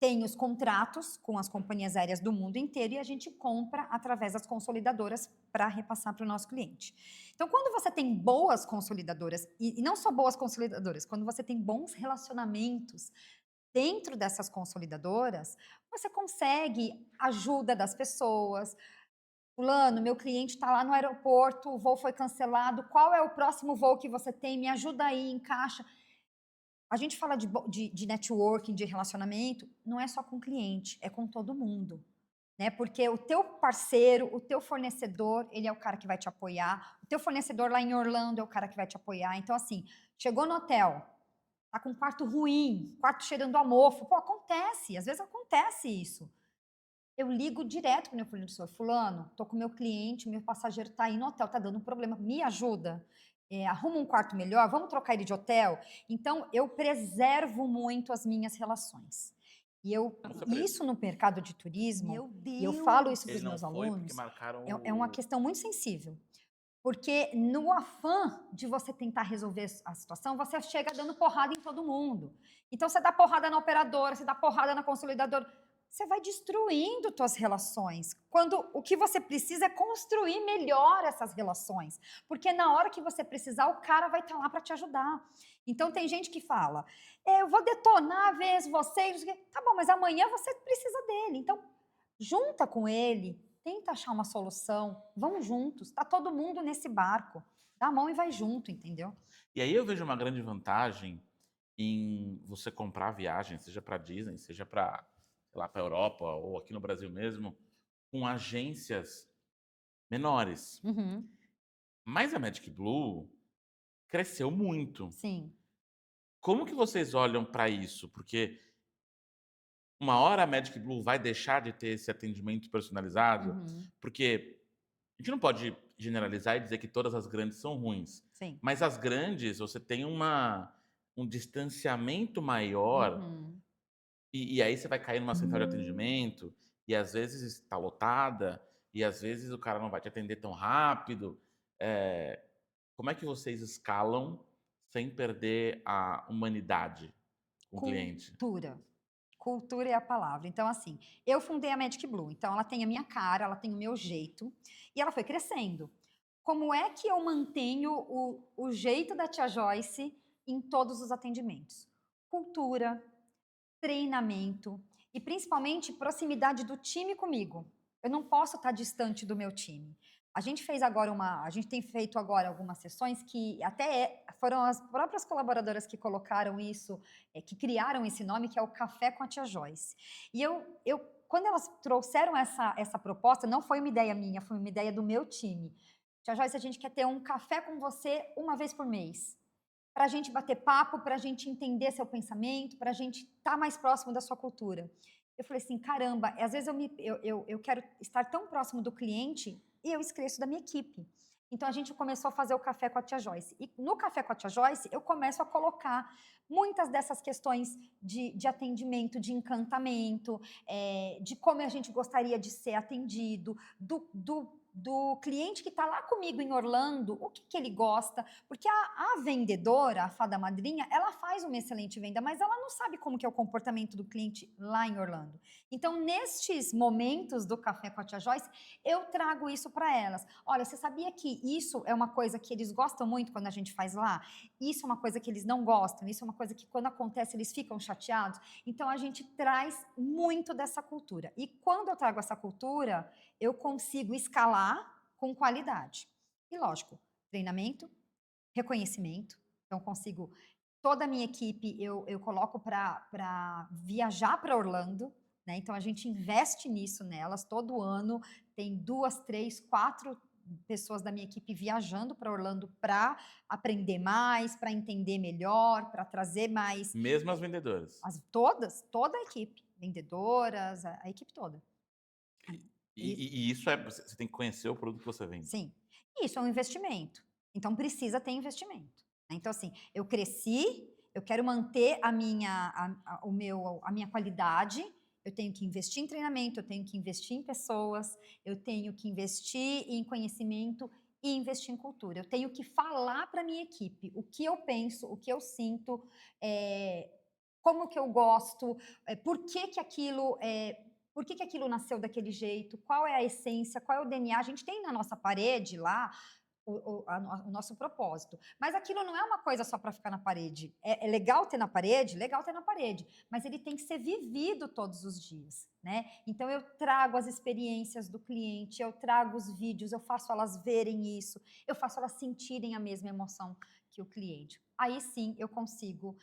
têm os contratos com as companhias aéreas do mundo inteiro e a gente compra através das consolidadoras para repassar para o nosso cliente. Então, quando você tem boas consolidadoras, e não só boas consolidadoras, quando você tem bons relacionamentos dentro dessas consolidadoras, você consegue ajuda das pessoas. Fulano, meu cliente está lá no aeroporto, o voo foi cancelado, qual é o próximo voo que você tem? Me ajuda aí, encaixa. A gente fala de networking, de relacionamento, não é só com o cliente, é com todo mundo. Né? Porque o teu parceiro, o teu fornecedor, ele é o cara que vai te apoiar. O teu fornecedor lá em Orlando é o cara que vai te apoiar. Então, assim, chegou no hotel, tá com um quarto ruim, quarto cheirando a mofo. Pô, acontece, às vezes acontece isso. Eu ligo direto pro meu fornecedor, fulano, tô com meu cliente, meu passageiro tá aí no hotel, tá dando um problema, me ajuda. Arruma um quarto melhor, vamos trocar ele de hotel. Então, eu preservo muito as minhas relações. Você Isso no mercado de turismo, Meu e eu falo isso para Ele os não meus foi porque alunos, marcaram é uma questão muito sensível. Porque no afã de você tentar resolver a situação, você chega dando porrada em todo mundo. Então, você dá porrada na operadora, você dá porrada na consolidadora. Você vai destruindo suas relações. Quando o que você precisa é construir melhor essas relações. Porque na hora que você precisar, o cara vai estar lá para te ajudar. Então, tem gente que fala, eu vou detonar, ver vocês. Tá bom, mas amanhã você precisa dele. Então, junta com ele, tenta achar uma solução, vão juntos, tá todo mundo nesse barco. Dá a mão e vai junto, entendeu? E aí eu vejo uma grande vantagem em você comprar viagem, seja para Disney, seja para sei lá, para a Europa ou aqui no Brasil mesmo, com agências menores. Uhum. Mas a Magic Blue cresceu muito. Sim. Como que vocês olham para isso? Porque uma hora a Magic Blue vai deixar de ter esse atendimento personalizado, Uhum. porque a gente não pode generalizar e dizer que todas as grandes são ruins, Sim. mas as grandes você tem um distanciamento maior Uhum. e aí você vai cair numa central de atendimento e às vezes está lotada e às vezes o cara não vai te atender tão rápido. Como é que vocês escalam sem perder a humanidade com o cliente? Cultura. Cultura é a palavra. Então, assim, eu fundei a Magic Blue, então ela tem a minha cara, ela tem o meu jeito, e ela foi crescendo. Como é que eu mantenho o jeito da tia Joyce em todos os atendimentos? Cultura, treinamento e principalmente proximidade do time comigo. Eu não posso estar distante do meu time. A gente tem feito agora algumas sessões que foram as próprias colaboradoras que colocaram isso, que criaram esse nome, que é o Café com a Tia Joyce. E quando elas trouxeram essa proposta, não foi uma ideia minha, foi uma ideia do meu time. Tia Joyce, a gente quer ter um café com você uma vez por mês para a gente bater papo, para a gente entender seu pensamento, para a gente estar mais próximo da sua cultura. Eu falei assim, caramba, às vezes eu quero estar tão próximo do cliente e eu esqueço da minha equipe. Então a gente começou a fazer o café com a tia Joyce. E no café com a tia Joyce, eu começo a colocar muitas dessas questões de atendimento, de encantamento, de como a gente gostaria de ser atendido, do cliente que está lá comigo em Orlando, o que ele gosta, porque a vendedora, a fada madrinha, ela faz uma excelente venda, mas ela não sabe como que é o comportamento do cliente lá em Orlando. Então, nestes momentos do Café com a Tia Joyce, eu trago isso para elas. Olha, você sabia que isso é uma coisa que eles gostam muito quando a gente faz lá? Isso é uma coisa que eles não gostam, isso é uma coisa que quando acontece eles ficam chateados. Então, a gente traz muito dessa cultura. E quando eu trago essa cultura, eu consigo escalar com qualidade. E lógico, treinamento, reconhecimento. Então, consigo. Toda a minha equipe eu coloco para viajar para Orlando. Né? Então, a gente investe nisso nelas. Todo ano tem 2, 3, 4 pessoas da minha equipe viajando para Orlando para aprender mais, para entender melhor, para trazer mais. Mesmo as vendedoras. Toda a equipe, vendedoras, a equipe toda. E isso você tem que conhecer o produto que você vende. Sim. Isso é um investimento. Então precisa ter investimento. Né? Então, assim, eu cresci, eu quero manter a minha qualidade, eu tenho que investir em treinamento, eu tenho que investir em pessoas, eu tenho que investir em conhecimento e investir em cultura. Eu tenho que falar para a minha equipe o que eu penso, o que eu sinto, como que eu gosto, por que aquilo nasceu daquele jeito, qual é a essência, qual é o DNA. A gente tem na nossa parede lá o nosso propósito. Mas aquilo não é uma coisa só para ficar na parede. É legal ter na parede? Legal ter na parede. Mas ele tem que ser vivido todos os dias. Né? Então, eu trago as experiências do cliente, eu trago os vídeos, eu faço elas verem isso, eu faço elas sentirem a mesma emoção que o cliente. Aí sim eu consigo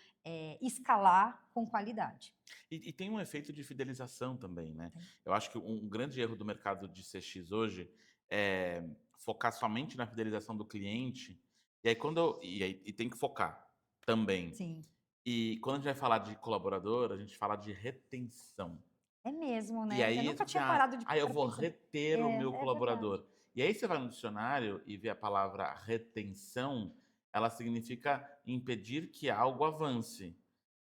escalar com qualidade. E tem um efeito de fidelização também, né? Tem. Eu acho que um grande erro do mercado de CX hoje é focar somente na fidelização do cliente. E aí e tem que focar também. Sim. E quando a gente vai falar de colaborador, a gente fala de retenção. É mesmo, E né? Eu aí, nunca tipo assim, tinha parado de eu para vou pensar. reter o meu É verdade. colaborador. E aí você vai no dicionário e vê a palavra retenção, ela significa impedir que algo avance.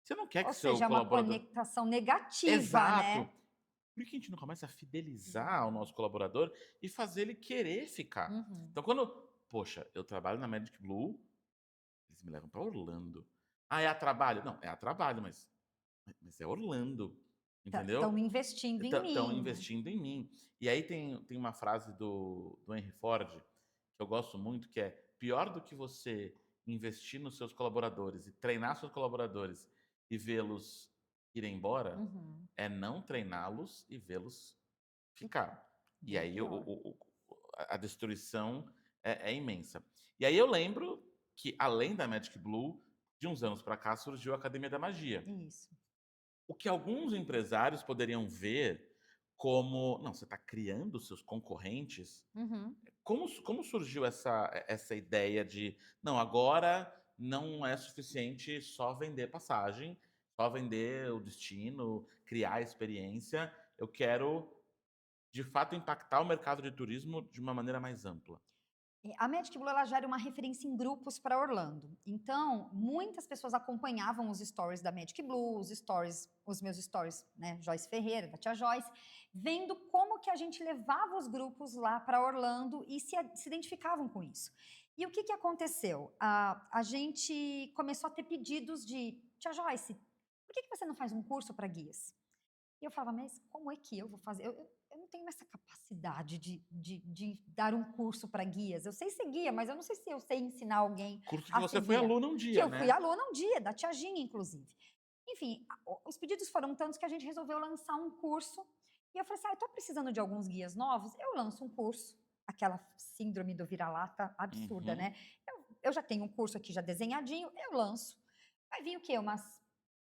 Você não quer que Ou seu seja, é uma colaborador. conectação negativa, Exato. né? Por que a gente não começa a fidelizar o nosso colaborador e fazer ele querer ficar? Uhum. Então, quando, poxa, eu trabalho na Magic Blue, eles me levam para Orlando. Ah, é a trabalho? Não, é a trabalho, mas é Orlando, entendeu? Estão investindo em Estão mim, né? investindo em mim. E aí tem uma frase do Henry Ford que eu gosto muito, que é: pior do que você investir nos seus colaboradores e treinar seus colaboradores e vê-los ir embora, Uhum. é não treiná-los e vê-los ficar. E Bem aí pior. a destruição é imensa. E aí eu lembro que, além da Magic Blue, de uns anos para cá surgiu a Academia da Magia. Isso. O que alguns empresários poderiam ver como, não, você está criando seus concorrentes. Uhum. Como surgiu essa ideia de, não, agora não é suficiente só vender passagem, só vender o destino, criar a experiência, eu quero, de fato, impactar o mercado de turismo de uma maneira mais ampla? A Magic Blue ela já era uma referência em grupos para Orlando. Então, muitas pessoas acompanhavam os stories da Magic Blue, os meus stories, né, Joyce Ferreira, da tia Joyce, vendo como que a gente levava os grupos lá para Orlando e se identificavam com isso. E o que que aconteceu? A gente começou a ter pedidos de, tia Joyce, por que que você não faz um curso para guias? E eu falava, mas como é que eu vou fazer? Eu não tenho essa capacidade de dar um curso para guias. Eu sei ser guia, mas eu não sei se eu sei ensinar alguém Curso que a ser você foi guia. aluna um Que dia, eu fui né? aluna um dia, da Tia Ginha, inclusive. Enfim, os pedidos foram tantos que a gente resolveu lançar um curso. E eu falei assim, eu estou precisando de alguns guias novos, eu lanço um curso. Aquela síndrome do vira-lata absurda, Uhum. né? Eu já tenho um curso aqui já desenhadinho, eu lanço. Vai vir o quê? Umas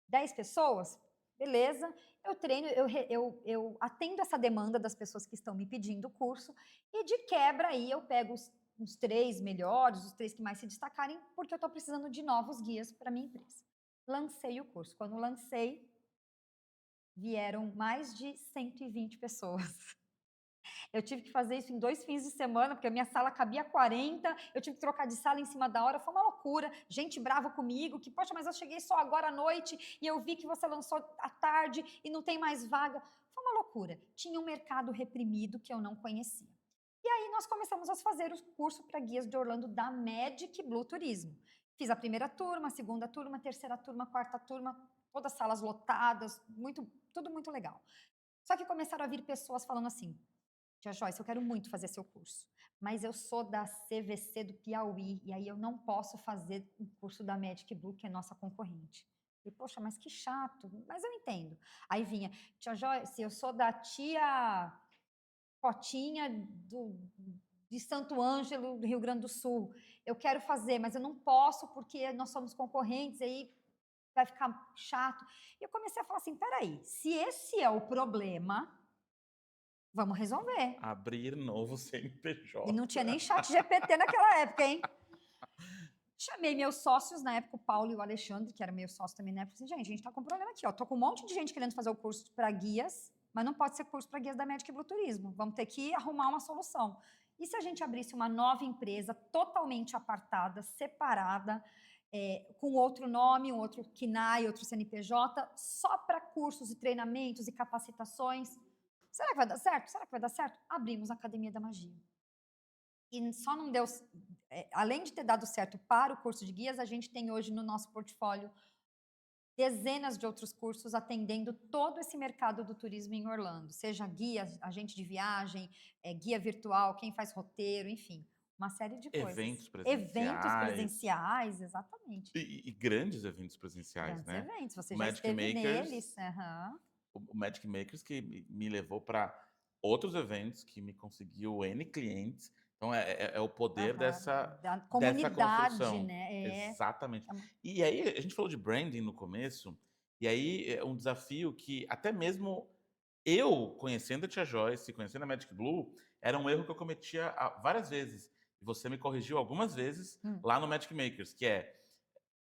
10 pessoas? Beleza. Eu treino, eu atendo essa demanda das pessoas que estão me pedindo o curso e de quebra aí eu pego os 3 melhores, os 3 que mais se destacarem, porque eu estou precisando de novos guias para minha empresa. Lancei o curso. Quando lancei, vieram mais de 120 pessoas. Eu tive que fazer isso em 2 fins de semana, porque a minha sala cabia 40, eu tive que trocar de sala em cima da hora, foi uma loucura. Gente brava comigo, que, poxa, mas eu cheguei só agora à noite e eu vi que você lançou à tarde e não tem mais vaga. Foi uma loucura. Tinha um mercado reprimido que eu não conhecia. E aí nós começamos a fazer o curso para guias de Orlando da Magic Blue Turismo. Fiz a primeira turma, a segunda turma, a terceira turma, a quarta turma, todas as salas lotadas, tudo muito legal. Só que começaram a vir pessoas falando assim, tia Joyce, eu quero muito fazer seu curso, mas eu sou da CVC do Piauí e aí eu não posso fazer o curso da Magic Blue, que é nossa concorrente. E, poxa, mas que chato, mas eu entendo. Aí vinha, tia Joyce, eu sou da tia Cotinha de Santo Ângelo, do Rio Grande do Sul. Eu quero fazer, mas eu não posso porque nós somos concorrentes, aí vai ficar chato. E eu comecei a falar assim, peraí, se esse é o problema, vamos resolver. Abrir novo E não tinha nem CNPJ. chat GPT naquela época, hein? Chamei meus sócios na época, o Paulo e o Alexandre, que era meu sócio também na época, assim, gente, a gente tá com um problema aqui, ó. Tô com um monte de gente querendo fazer o curso para guias, mas não pode ser curso para guias da Magic Blue Turismo. Vamos ter que arrumar uma solução. E se a gente abrisse uma nova empresa totalmente apartada, separada, com outro nome, um outro KNAI, outro CNPJ, só para cursos e treinamentos e capacitações? Será que vai dar certo? Será que vai dar certo? Abrimos a Academia da Magia. E só não deu, além de ter dado certo para o curso de guias, a gente tem hoje no nosso portfólio dezenas de outros cursos atendendo todo esse mercado do turismo em Orlando, seja guia, agente de viagem, guia virtual, quem faz roteiro, enfim, uma série de coisas. Eventos Eventos presenciais presenciais, exatamente. e grandes eventos presenciais, Grandes né? eventos, você O já Magic esteve Makers neles. Aham. o Magic Makers que me levou para outros eventos, que me conseguiu N clientes. Então é o poder Aham. Da dessa comunidade, construção. né? Exatamente. É uma- E aí a gente falou de branding no começo, e aí é um desafio que até mesmo eu, conhecendo a Tia Joyce, conhecendo a Magic Blue, era um erro que eu cometia várias vezes. E você me corrigiu algumas vezes Hum, lá no Magic Makers, que é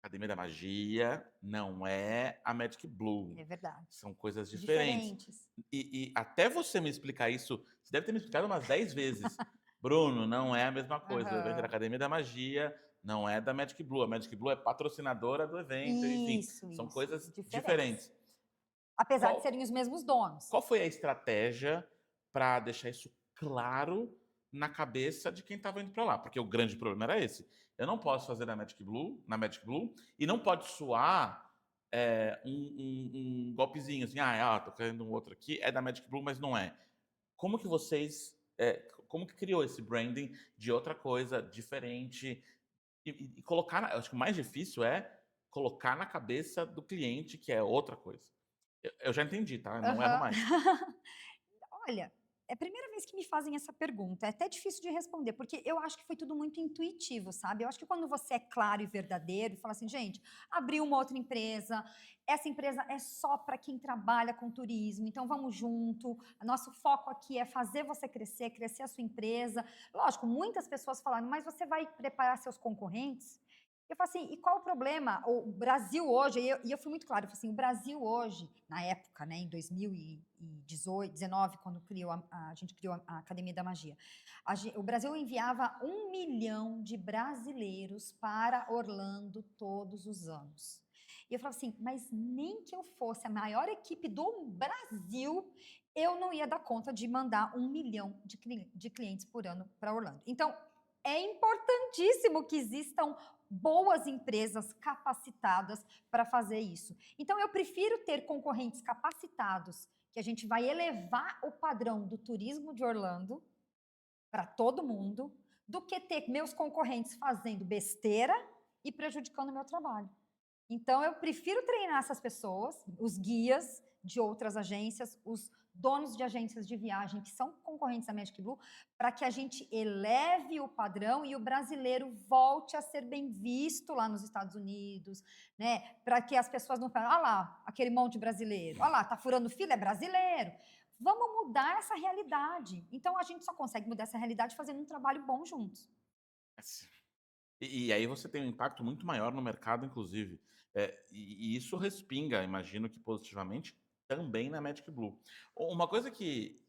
Academia da Magia não é a Magic Blue. é verdade. São coisas diferentes. Diferentes. E até você me explicar isso, você deve ter me explicado umas 10 vezes. Bruno, não é a mesma coisa. O evento é da Aham. Academia da Magia, não é da Magic Blue. A Magic Blue é patrocinadora do evento, enfim, são Isso, coisas diferentes. diferentes. Apesar de Qual, serem os mesmos donos. qual foi a estratégia para deixar isso claro na cabeça de quem estava indo para lá? Porque o grande problema era esse. Eu não posso fazer na Magic Blue, e não pode soar um golpezinho assim, tô querendo um outro aqui, é da Magic Blue, mas não é. Como que vocês, como que criou esse branding de outra coisa, diferente, e colocar, acho que o mais difícil é colocar na cabeça do cliente que é outra coisa. Eu já entendi, tá? Eu não erro Aham. mais. Olha, é a primeira vez que me fazem essa pergunta. É até difícil de responder, porque eu acho que foi tudo muito intuitivo, sabe? Eu acho que quando você é claro e verdadeiro e fala assim, gente, abri uma outra empresa, essa empresa é só para quem trabalha com turismo, então vamos junto. Nosso foco aqui é fazer você crescer, crescer a sua empresa. Lógico, muitas pessoas falaram, mas você vai preparar seus concorrentes? Eu falo assim, e qual o problema? O Brasil hoje, e eu fui muito claro, eu falei assim, o Brasil hoje, na época, né, em 2018, 19, quando a gente criou a Academia da Magia, o Brasil enviava 1 milhão de brasileiros para Orlando todos os anos. E eu falava assim, mas nem que eu fosse a maior equipe do Brasil, eu não ia dar conta de mandar 1 milhão de clientes por ano para Orlando. Então, é importantíssimo que existam boas empresas capacitadas para fazer isso. Então, eu prefiro ter concorrentes capacitados, que a gente vai elevar o padrão do turismo de Orlando para todo mundo, do que ter meus concorrentes fazendo besteira e prejudicando o meu trabalho. Então, eu prefiro treinar essas pessoas, os guias de outras agências, os donos de agências de viagem que são concorrentes da Magic Blue, para que a gente eleve o padrão e o brasileiro volte a ser bem visto lá nos Estados Unidos, né? Para que as pessoas não falem, olha lá, aquele monte de brasileiro, olha lá, tá furando fila, é brasileiro. Vamos mudar essa realidade. Então, a gente só consegue mudar essa realidade fazendo um trabalho bom juntos. Assim, e aí você tem um impacto muito maior no mercado, inclusive. E isso respinga, imagino que positivamente, também na Magic Blue. Uma coisa que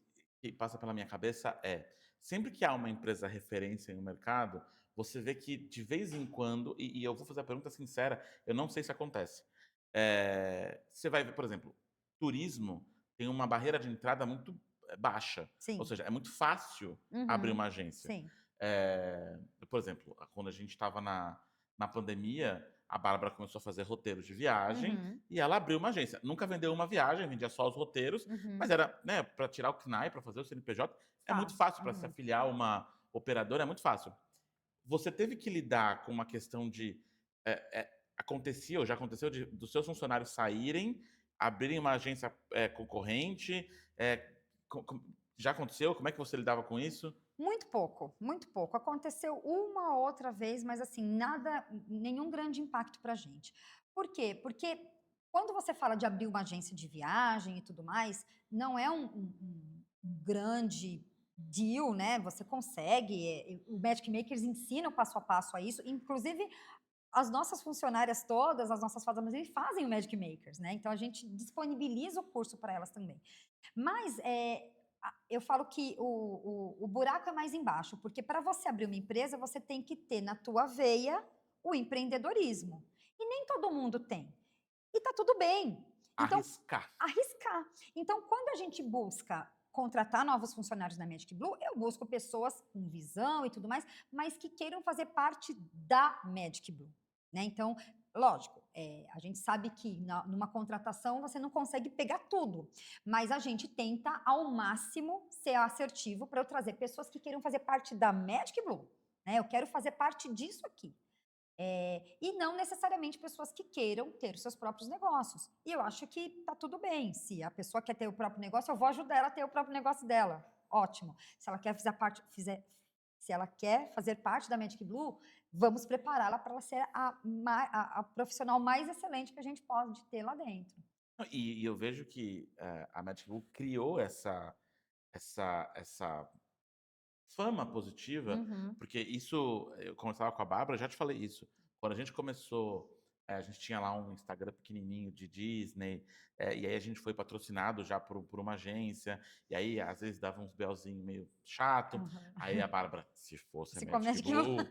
passa pela minha cabeça é, sempre que há uma empresa referência em um mercado, você vê que de vez em quando, e eu vou fazer a pergunta sincera, eu não sei se acontece. Você vai ver, por exemplo, turismo tem uma barreira de entrada muito baixa. Ou Sim. seja, é muito fácil abrir Uhum. uma agência. Sim. Por exemplo, quando a gente estava na pandemia, a Bárbara começou a fazer roteiros de viagem Uhum. e ela abriu uma agência. Nunca vendeu uma viagem, vendia só os roteiros, mas Uhum. era, né, para tirar o CNAE, para fazer o CNPJ, é muito Fácil. fácil para se Uhum. afiliar a uma operadora, é muito fácil. Você teve que lidar com uma questão de acontecia ou já aconteceu dos seus funcionários saírem, abrirem uma agência concorrente? Já aconteceu? Como é que você lidava com isso? Muito pouco, muito pouco. Aconteceu uma outra vez, mas assim, nada, nenhum grande impacto para a gente. Por quê? Porque quando você fala de abrir uma agência de viagem e tudo mais, não é um grande deal, né? Você consegue, o Magic Makers ensina o passo a passo a isso, inclusive as nossas funcionárias todas, as nossas fadas, fazem o Magic Makers, né? Então a gente disponibiliza o curso para elas também. Mas eu falo que o buraco é mais embaixo, porque para você abrir uma empresa, você tem que ter na tua veia o empreendedorismo. E nem todo mundo tem. E tá tudo bem. Então, Arriscar. arriscar. Então, quando a gente busca contratar novos funcionários na Magic Blue, eu busco pessoas com visão e tudo mais, mas que queiram fazer parte da Magic Blue, né? Então, lógico, a gente sabe que numa contratação você não consegue pegar tudo, mas a gente tenta ao máximo ser assertivo para eu trazer pessoas que queiram fazer parte da Magic Blue, né? Eu quero fazer parte disso aqui. E não necessariamente pessoas que queiram ter os seus próprios negócios. E eu acho que tá tudo bem. Se a pessoa quer ter o próprio negócio, eu vou ajudar ela a ter o próprio negócio dela. Ótimo. Se ela quer se ela quer fazer parte da Magic Blue, vamos prepará-la para ela ser a profissional mais excelente que a gente pode ter lá dentro. Não, e eu vejo que a Magic Blue criou essa fama positiva, Uhum. porque isso, eu conversava com a Bárbara, já te falei isso. Quando a gente começou, a gente tinha lá um Instagram pequenininho de Disney, e aí a gente foi patrocinado já por uma agência, e aí às vezes dava uns belzinho meio chato. Aí a Bárbara, se fosse a Se com a Magic Magic Blue. Blue,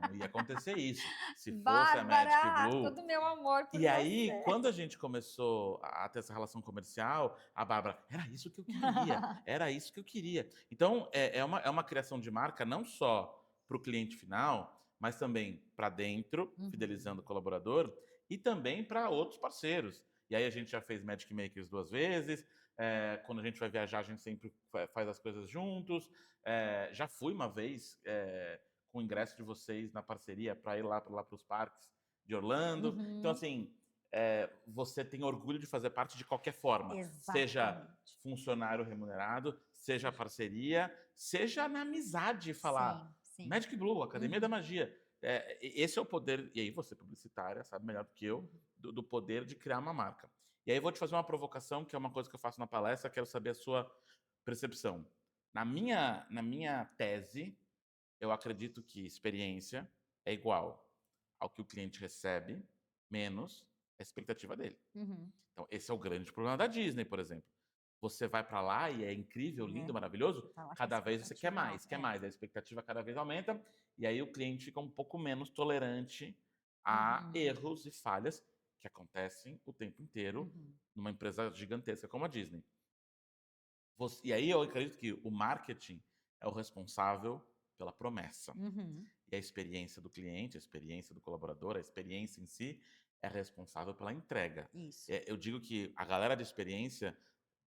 não ia acontecer isso. Se fosse a Magic Bárbara, Blue. todo meu amor por E aí, você. quando a gente começou a ter essa relação comercial, a Bárbara, era isso que eu queria, era isso que eu queria. Então, é uma criação de marca não só para o cliente final, mas também para dentro, Uhum. fidelizando o colaborador, e também para outros parceiros. E aí a gente já fez Magic Makers 2 vezes, quando a gente vai viajar, a gente sempre faz as coisas juntos. Já fui uma vez com o ingresso de vocês na parceria para ir lá para os parques de Orlando. Então, Uhum. assim, você tem orgulho de fazer parte de qualquer forma, seja Exatamente. funcionário remunerado, seja a parceria, seja na amizade, falar Sim, sim. Magic Blue, Academia da Uhum. Magia. Esse é o poder, e aí você, publicitária, sabe melhor do que eu, Uhum. do poder de criar uma marca. E aí eu vou te fazer uma provocação, que é uma coisa que eu faço na palestra, quero saber a sua percepção. Na minha tese, eu acredito que experiência é igual ao que o cliente recebe, menos a expectativa dele. Uhum. Então, esse é o grande problema da Disney, por exemplo. Você vai para lá e é incrível, É, lindo, maravilhoso, você tá lá com a cada vez você expectativa alta. quer mais, a expectativa cada vez aumenta, e aí o cliente fica um pouco menos tolerante a Uhum. erros e falhas que acontecem o tempo inteiro Uhum. numa empresa gigantesca como a Disney. E aí eu acredito que o marketing é o responsável pela promessa. Uhum. E a experiência do cliente, a experiência do colaborador, a experiência em si é responsável pela entrega. Isso. Eu digo que a galera de experiência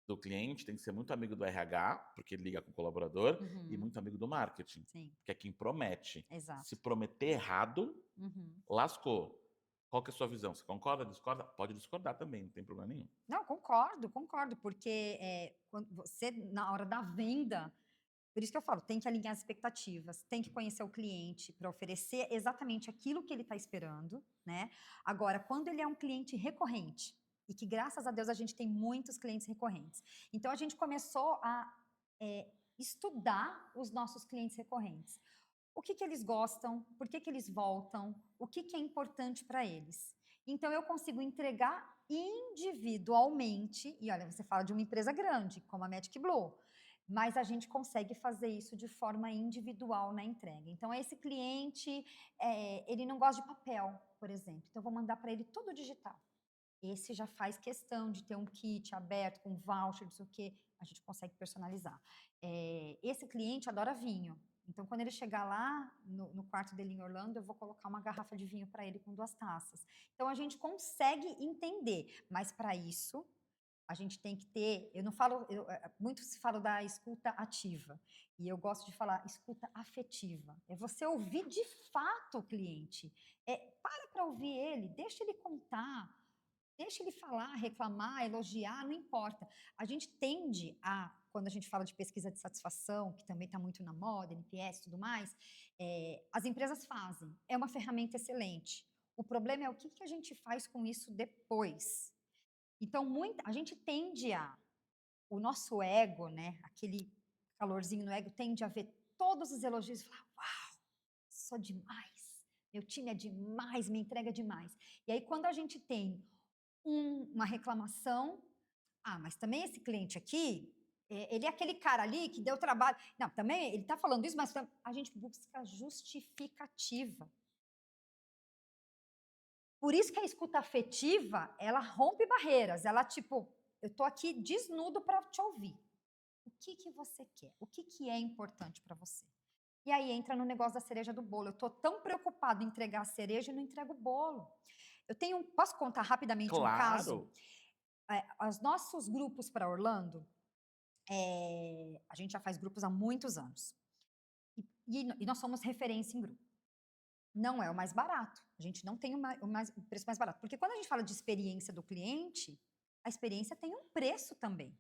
do cliente tem que ser muito amigo do RH, porque ele liga com o colaborador, e Uhum. muito amigo do marketing, Sim, que é quem promete. Se exato. prometer errado, Uhum. lascou. Qual que é a sua visão? Você concorda, discorda? Pode discordar também, não tem problema nenhum. Não, concordo, concordo, porque, quando você na hora da venda, por isso que eu falo, tem que alinhar as expectativas, tem que conhecer o cliente para oferecer exatamente aquilo que ele está esperando, né. Agora, quando ele é um cliente recorrente, e que graças a Deus a gente tem muitos clientes recorrentes, então a gente começou a, estudar os nossos clientes recorrentes. O que que eles gostam, por que que eles voltam, o que que é importante para eles. Então eu consigo entregar individualmente, e olha, você fala de uma empresa grande, como a Magic Blue, mas a gente consegue fazer isso de forma individual na entrega. Então esse cliente, ele não gosta de papel, por exemplo, então eu vou mandar para ele tudo digital. Esse já faz questão de ter um kit aberto com voucher, não sei o quê, a gente consegue personalizar. Esse cliente adora vinho, então quando ele chegar lá no quarto dele em Orlando, eu vou colocar uma garrafa de vinho para ele com 2 taças. Então a gente consegue entender, mas para isso a gente tem que ter, eu não falo, muito se fala da escuta ativa, e eu gosto de falar escuta afetiva. É você ouvir de fato o cliente. Para ouvir ele, deixa ele contar, deixa ele falar, reclamar, elogiar, não importa. A gente tende a, quando a gente fala de pesquisa de satisfação, que também está muito na moda, NPS e tudo mais, as empresas fazem. É uma ferramenta excelente. O problema é o que a gente faz com isso depois. Então, a gente tende a, o nosso ego, né, aquele calorzinho no ego, tende a ver todos os elogios e falar: uau, sou demais, meu time é demais, me entrega demais. E aí, quando a gente tem uma reclamação, mas também esse cliente aqui, ele é aquele cara ali que deu trabalho. Não, também ele está falando isso, mas a gente busca justificativa. Por isso que a escuta afetiva, ela rompe barreiras, ela tipo, eu tô aqui desnudo para te ouvir. O que que você quer? O que que é importante para você? E aí entra no negócio da cereja do bolo. Eu tô tão preocupado em entregar a cereja e não entrego o bolo. Posso contar rapidamente um caso? Claro! Os nossos grupos para Orlando, a gente já faz grupos há muitos anos. E nós somos referência em grupo. Não é o mais barato. A gente não tem o preço mais barato. Porque quando a gente fala de experiência do cliente, a experiência tem um preço também.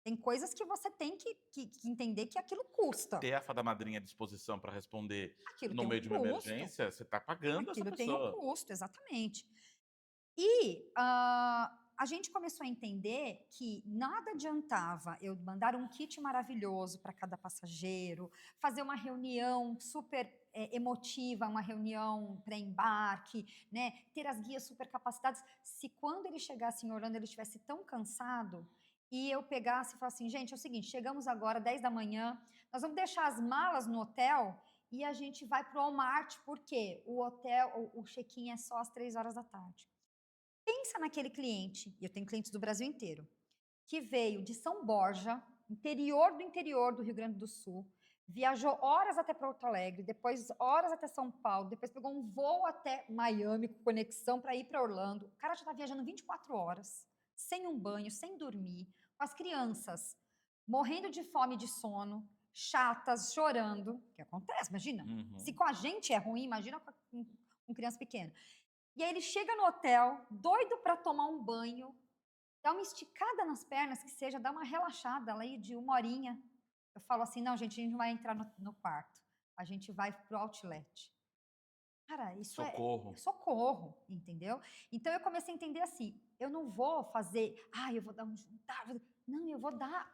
Tem coisas que você tem que entender que aquilo custa. Ter a fada madrinha à disposição para responder Aquilo no tem um meio de uma custo. emergência, você está pagando essa Aquilo tem um pessoa. custo, exatamente. E a gente começou a entender que nada adiantava eu mandar um kit maravilhoso para cada passageiro, fazer uma reunião super emotiva, uma reunião pré-embarque, né, ter as guias super capacitadas, se quando ele chegasse em Orlando ele estivesse tão cansado e eu pegasse e falasse assim, gente, é o seguinte, chegamos agora, 10 da manhã, nós vamos deixar as malas no hotel e a gente vai para o Walmart, porque o hotel, o check-in é só às 3 horas da tarde. Pensa naquele cliente, e eu tenho clientes do Brasil inteiro, que veio de São Borja, interior do Rio Grande do Sul, viajou horas até Porto Alegre, depois horas até São Paulo, depois pegou um voo até Miami com conexão para ir para Orlando. O cara já está viajando 24 horas, sem um banho, sem dormir, com as crianças, morrendo de fome e de sono, chatas, chorando, o que acontece, imagina. Se Uhum. com a gente é ruim, imagina com criança pequena. E aí ele chega no hotel, doido para tomar um banho, dá uma esticada nas pernas, que seja, dá uma relaxada ali de 1 horinha. eu falo assim, não, gente, a gente não vai entrar no quarto. A gente vai pro outlet. Cara, isso é Socorro. socorro, entendeu? Então eu comecei a entender assim, eu não vou fazer, eu vou dar um jantar, não, eu vou dar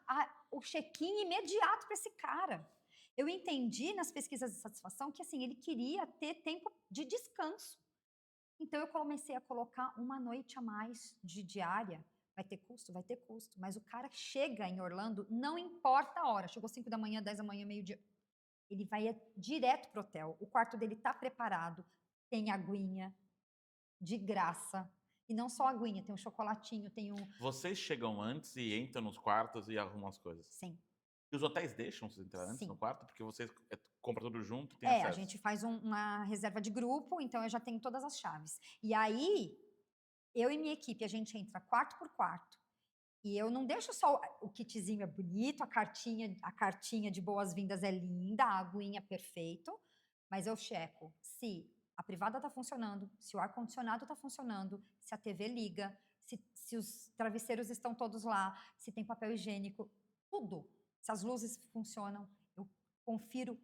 o check-in imediato para esse cara. Eu entendi nas pesquisas de satisfação que assim, ele queria ter tempo de descanso. Então eu comecei a colocar uma noite a mais de diária. Vai ter custo? Vai ter custo. Mas o cara chega em Orlando, não importa a hora. Chegou 5 da manhã, 10 da manhã, meio-dia. Ele vai direto pro hotel. O quarto dele tá preparado. Tem aguinha, de graça. E não só aguinha, tem um chocolatinho, tem um... Vocês chegam antes e entram nos quartos e arrumam as coisas. Sim, E os hotéis deixam vocês entrar antes no sim. quarto? Porque vocês compram tudo junto, tem A acesso. gente faz uma reserva de grupo, então eu já tenho todas as chaves. E aí, eu e minha equipe, a gente entra quarto por quarto. E eu não deixo só o kitzinho é bonito, a cartinha de boas-vindas é linda, a aguinha é perfeito, mas eu checo se a privada está funcionando, se o ar-condicionado está funcionando, se a TV liga, se os travesseiros estão todos lá, se tem papel higiênico, tudo. Se as luzes funcionam, eu confiro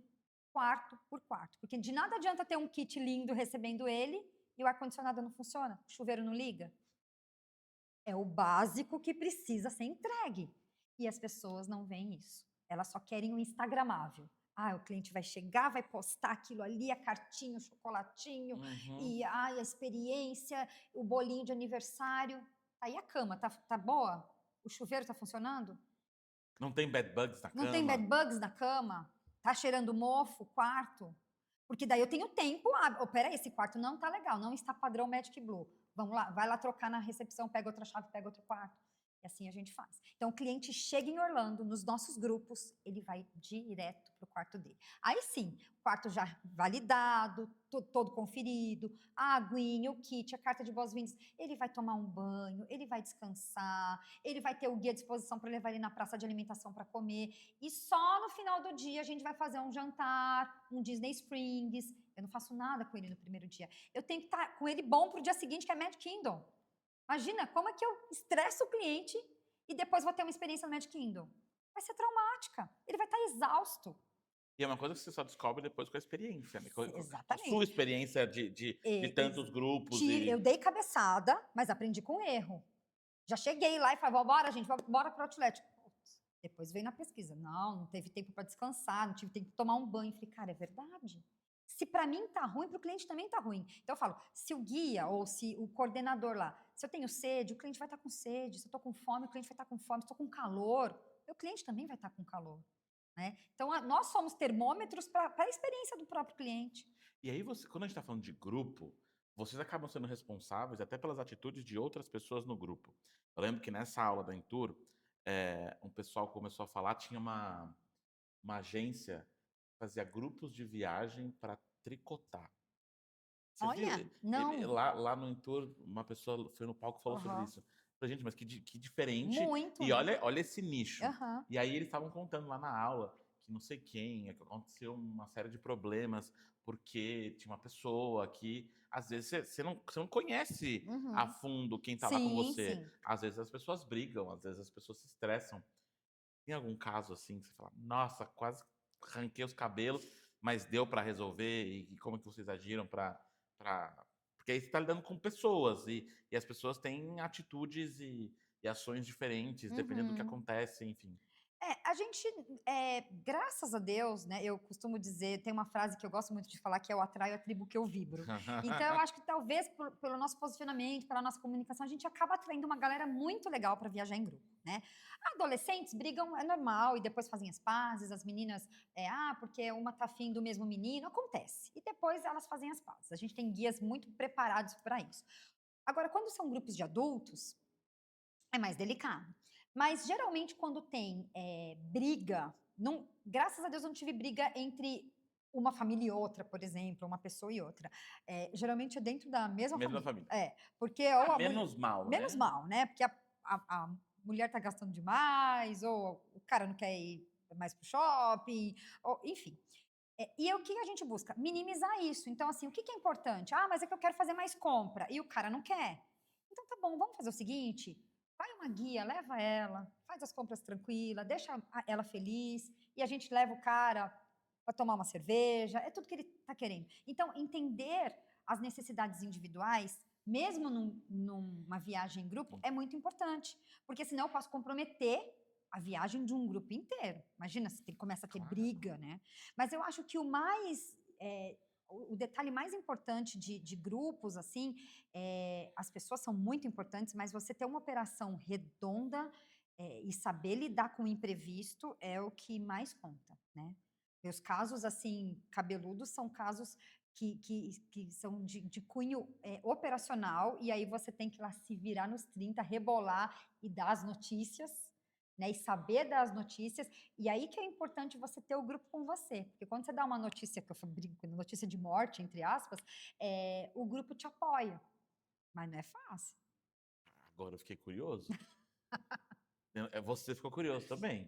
quarto por quarto. Porque de nada adianta ter um kit lindo recebendo ele e o ar-condicionado não funciona, o chuveiro não liga. É o básico que precisa ser entregue. E as pessoas não veem isso. Elas só querem o instagramável. O cliente vai chegar, vai postar aquilo ali, a cartinha, o chocolatinho, Uhum. e a experiência, o bolinho de aniversário. Aí a cama, tá boa? O chuveiro tá funcionando? Não tem bed bugs na Não tem cama? bed bugs na cama? Tá cheirando mofo, quarto? Porque daí eu tenho tempo. Peraí, esse quarto não tá legal, não está padrão Magic Blue. Vamos lá, vai lá trocar na recepção, pega outra chave, pega outro quarto. E assim a gente faz. Então o cliente chega em Orlando, nos nossos grupos, ele vai direto pro quarto dele. Aí sim, quarto já validado, todo conferido, a aguinha, o kit, a carta de boas-vindas. Ele vai tomar um banho, ele vai descansar, ele vai ter o guia à disposição para levar ele na praça de alimentação para comer. E só no final do dia a gente vai fazer um jantar, um Disney Springs. Eu não faço nada com ele no primeiro dia. Eu tenho que estar com ele bom pro dia seguinte, que é Magic Kingdom. Imagina como é que eu estresso o cliente e depois vou ter uma experiência no Magic Kingdom. Vai ser traumática. Ele vai estar exausto. E é uma coisa que você só descobre depois com a experiência, né? Com a sua Exatamente. experiência de tantos grupos Eu e... dei cabeçada, mas aprendi com erro. Já cheguei lá e falei, bora, gente, bora pro outlet. Putz, depois veio na pesquisa. Não teve tempo para descansar, não tive tempo para tomar um banho. Falei, cara, é verdade. Se para mim tá ruim, para o cliente também tá ruim. Então eu falo, se o guia ou se o coordenador lá, se eu tenho sede, o cliente vai estar com sede. Se eu tô com fome, o cliente vai estar com fome. Se eu tô com calor, o cliente também vai estar com calor. Né? Então nós somos termômetros para a experiência do próprio cliente. E aí, quando a gente está falando de grupo, vocês acabam sendo responsáveis até pelas atitudes de outras pessoas no grupo. Eu lembro que nessa aula da Entour, um pessoal começou a falar, tinha uma agência que fazia grupos de viagem para tricotar. Você viu? Olha, não. Lá no Entour, uma pessoa foi no palco e falou sobre Uhum. isso. Falei, gente, mas que diferente. Muito, E né? olha esse nicho. Uhum. E aí eles estavam contando lá na aula que não sei quem, que aconteceu uma série de problemas, porque tinha uma pessoa que, às vezes, você não conhece a Uhum. fundo quem tá lá com Sim, você. sim. Às vezes as pessoas brigam, às vezes as pessoas se estressam. Tem algum caso assim que você fala, nossa, quase arranquei os cabelos, mas deu para resolver? E como que vocês agiram para... Porque aí você está lidando com pessoas e as pessoas têm atitudes e ações diferentes, dependendo do que Uhum. acontece, enfim. A gente, graças a Deus, né, eu costumo dizer, tem uma frase que eu gosto muito de falar, que é: "Eu atraio a tribo que eu vibro". Então eu acho que talvez pelo nosso posicionamento, pela nossa comunicação, a gente acaba atraindo uma galera muito legal para viajar em grupo, né. Adolescentes brigam, é normal, e depois fazem as pazes, as meninas, porque uma tá afim do mesmo menino, acontece. E depois elas fazem as pazes. A gente tem guias muito preparados para isso. Agora, quando são grupos de adultos, é mais delicado. Mas geralmente quando tem briga, graças a Deus eu não tive briga entre uma família e outra, por exemplo, uma pessoa e outra. Geralmente é dentro da mesma Mesma família. família. Porque ou Menos mal, menos né? mal, né? Porque a mulher tá gastando demais, ou o cara não quer ir mais pro shopping, ou, enfim. E o que a gente busca? Minimizar isso. Então, assim, o que é importante? Mas é que eu quero fazer mais compra. E o cara não quer. Então, tá bom, vamos fazer o seguinte: vai uma guia, leva ela, faz as compras tranquila, deixa ela feliz e a gente leva o cara para tomar uma cerveja, é tudo que ele está querendo. Então, entender as necessidades individuais, mesmo numa viagem em grupo, é muito importante, porque senão eu posso comprometer a viagem de um grupo inteiro. Imagina se começa a ter briga, né? Mas eu acho que o detalhe mais importante de grupos, assim, as pessoas são muito importantes, mas você ter uma operação redonda e saber lidar com o imprevisto é o que mais conta, né? Meus casos, assim, cabeludos são casos que são de cunho operacional, e aí você tem que ir lá se virar nos 30, rebolar e dar as notícias, né? E saber dar as notícias. E aí que é importante você ter o grupo com você. Porque quando você dá uma notícia, que eu brinco, notícia de morte, entre aspas, o grupo te apoia. Mas não é fácil. Agora eu fiquei curioso. Você ficou curioso também.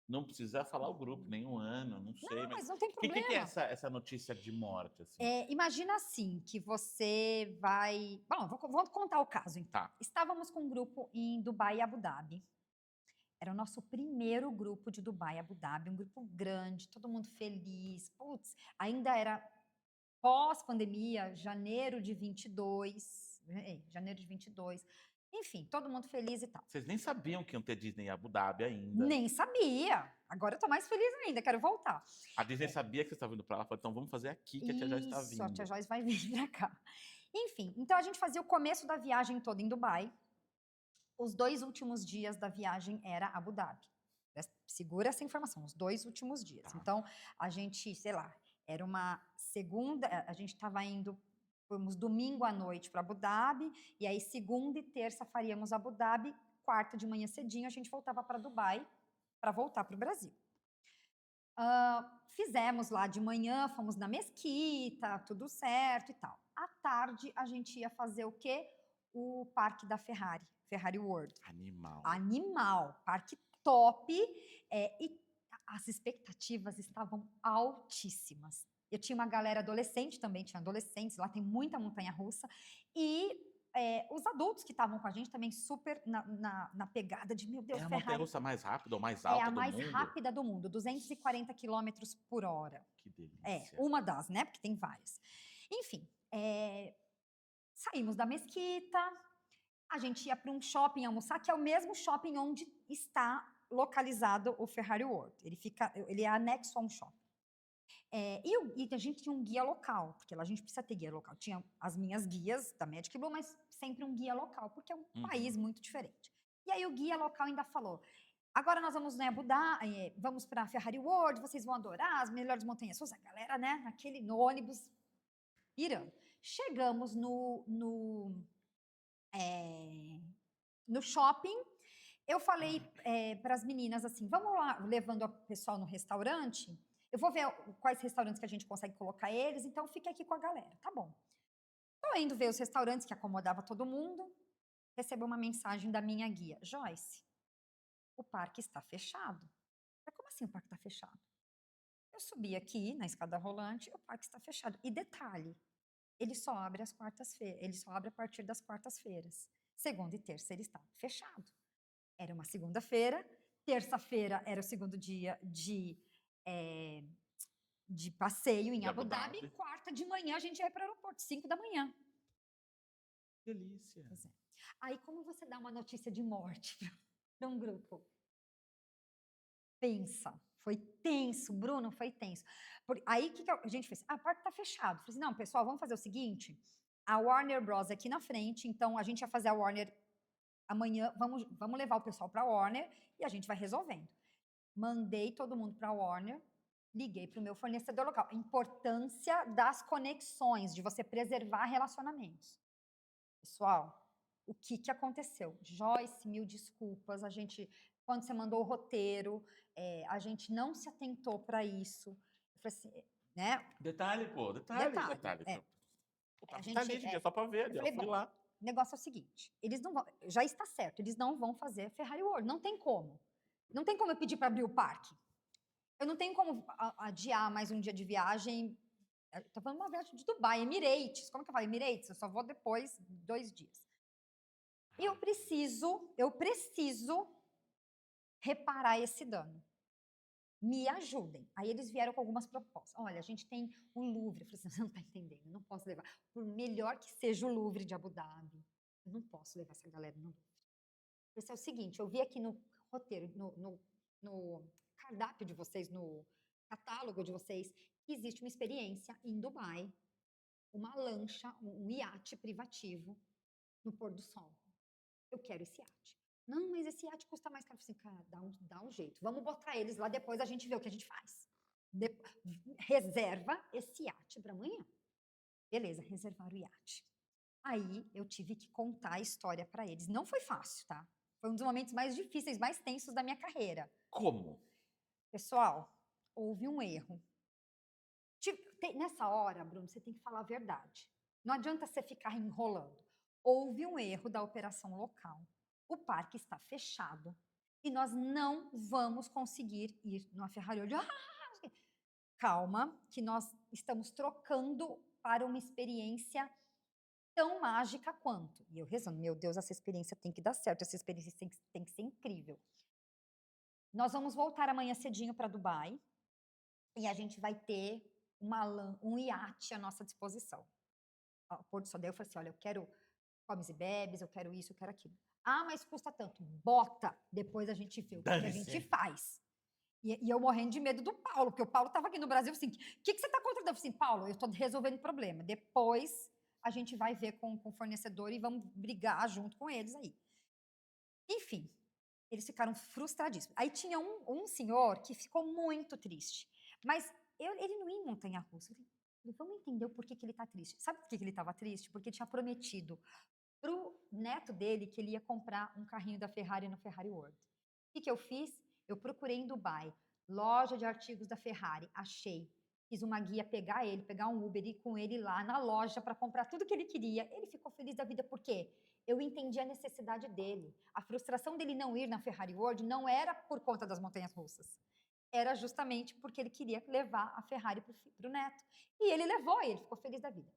Não precisa falar o grupo, nem um ano, não sei. Não, mas não tem O que é problema. essa notícia de morte? Assim? Imagina assim, que você vai... Bom, vou contar o caso, então. Tá. Estávamos com um grupo em Dubai e Abu Dhabi. Era o nosso primeiro grupo de Dubai e Abu Dhabi, um grupo grande, todo mundo feliz. Putz, ainda era pós-pandemia, janeiro de 22. Janeiro de 22. Enfim, todo mundo feliz e tal. Vocês nem sabiam que iam ter Disney em Abu Dhabi ainda. Nem sabia. Agora eu tô mais feliz ainda, quero voltar. A Disney sabia que vocês estavam indo pra lá, falou, então vamos fazer aqui que a Tia Joyce está vindo. Isso, a Tia Joyce vai vir pra cá. Enfim, então a gente fazia o começo da viagem toda em Dubai. Os 2 últimos dias da viagem era Abu Dhabi. Segura essa informação, os 2 últimos dias. Tá. Então, a gente, sei lá, era uma segunda, a gente estava indo, fomos domingo à noite para Abu Dhabi, e aí segunda e terça faríamos Abu Dhabi, quarta de manhã cedinho a gente voltava para Dubai para voltar para o Brasil. Fizemos lá de manhã, fomos na mesquita, tudo certo e tal. À tarde a gente ia fazer o quê? O parque da Ferrari, Ferrari World. Animal, parque top, e as expectativas estavam altíssimas. Eu tinha uma galera adolescente também, tinha adolescentes, lá tem muita montanha-russa, e os adultos que estavam com a gente também super na pegada de, meu Deus, É a Ferrari... montanha-russa mais rápida ou mais alta do mundo? É a mais rápida do mundo, 240 km por hora. Que delícia. Uma das, né? Porque tem várias. Enfim, saímos da mesquita, a gente ia para um shopping almoçar, que é o mesmo shopping onde está localizado o Ferrari World. Ele é anexo a um shopping. E a gente tinha um guia local, porque lá a gente precisa ter guia local. Tinha as minhas guias da Magic Blue, mas sempre um guia local, porque é um país muito diferente. E aí o guia local ainda falou, agora nós vamos, né, vamos para a Ferrari World, vocês vão adorar as melhores montanhas russas. A galera, né, no ônibus, pirando. Chegamos no shopping, eu falei para as meninas assim, vamos lá, levando o pessoal no restaurante, eu vou ver quais restaurantes que a gente consegue colocar eles, então fique aqui com a galera, tá bom. Tô indo ver os restaurantes que acomodava todo mundo, recebo uma mensagem da minha guia, Joyce, o parque está fechado. Eu, como assim o parque está fechado? Eu subi aqui na escada rolante, o parque está fechado. E detalhe, ele só abre às quartas-feiras, ele só abre a partir das quartas-feiras. Segunda e terça ele está fechado. Era uma segunda-feira, terça-feira era o segundo dia de passeio em Abu Dhabi, e quarta de manhã a gente ia para o aeroporto, 5 da manhã. Delícia. Pois é. Aí como você dá uma notícia de morte para um grupo? Pensa. Foi tenso, Bruno, foi tenso. Aí, o que a gente fez? A porta tá fechada. Falei assim, não, pessoal, vamos fazer o seguinte, a Warner Bros. Aqui na frente, então a gente ia fazer a Warner amanhã, vamos levar o pessoal para a Warner e a gente vai resolvendo. Mandei todo mundo para a Warner, liguei para o meu fornecedor local. A importância das conexões, de você preservar relacionamentos. Pessoal, o que aconteceu? Joyce, mil desculpas, quando você mandou o roteiro, a gente não se atentou para isso. Eu falei assim, né? Detalhe. A gente, é só para ver, eu fui lá. O negócio é o seguinte, eles não vão, já está certo, eles não vão fazer Ferrari World, não tem como. Não tem como eu pedir para abrir o parque. Eu não tenho como adiar mais um dia de viagem. Estou falando de uma viagem de Dubai, Emirates. Como que eu falo? Emirates, eu só vou depois, 2 dias. E eu preciso reparar esse dano. Me ajudem. Aí eles vieram com algumas propostas. Olha, a gente tem o Louvre. Eu falei assim, você não está entendendo, eu não posso levar. Por melhor que seja o Louvre de Abu Dhabi, eu não posso levar essa galera no Louvre. Eu falei, é o seguinte, eu vi aqui no roteiro, no cardápio de vocês, no catálogo de vocês, que existe uma experiência em Dubai, uma lancha, um iate privativo no pôr do sol. Eu quero esse iate. Não, mas esse iate custa mais caro. Eu falei assim, cara, dá um jeito. Vamos botar eles lá, depois a gente vê o que a gente faz. Reserva esse iate para amanhã. Beleza, reservar o iate. Aí eu tive que contar a história para eles. Não foi fácil, tá? Foi um dos momentos mais difíceis, mais tensos da minha carreira. Como? Pessoal, houve um erro. Nessa hora, Bruno, você tem que falar a verdade. Não adianta você ficar enrolando. Houve um erro da operação local. O parque está fechado e nós não vamos conseguir ir numa Ferrari World. Calma, que nós estamos trocando para uma experiência tão mágica quanto. E eu rezando, meu Deus, essa experiência tem que dar certo, essa experiência tem que ser incrível. Nós vamos voltar amanhã cedinho para Dubai e a gente vai ter um iate à nossa disposição. O pôr do sol. Daí eu falei assim, olha, eu quero comes e bebes, eu quero isso, eu quero aquilo. Ah, mas custa tanto. Bota, depois a gente vê o que a gente faz. E eu morrendo de medo do Paulo, porque o Paulo estava aqui no Brasil assim, o que você está contratando? Eu falei assim, Paulo, eu estou resolvendo o problema. Depois a gente vai ver com o fornecedor e vamos brigar junto com eles aí. Enfim, eles ficaram frustradíssimos. Aí tinha um senhor que ficou muito triste, mas ele não ia em montanha-russa. Eu falei, vamos entender o porquê que ele está triste. Sabe por que ele estava triste? Porque ele tinha prometido para o neto dele que ele ia comprar um carrinho da Ferrari no Ferrari World. O que eu fiz? Eu procurei em Dubai, loja de artigos da Ferrari, achei. Fiz uma guia pegar um Uber e ir com ele lá na loja para comprar tudo que ele queria. Ele ficou feliz da vida, por quê? Eu entendi a necessidade dele. A frustração dele não ir na Ferrari World não era por conta das montanhas russas. Era justamente porque ele queria levar a Ferrari para o neto. E ele levou, e ele ficou feliz da vida.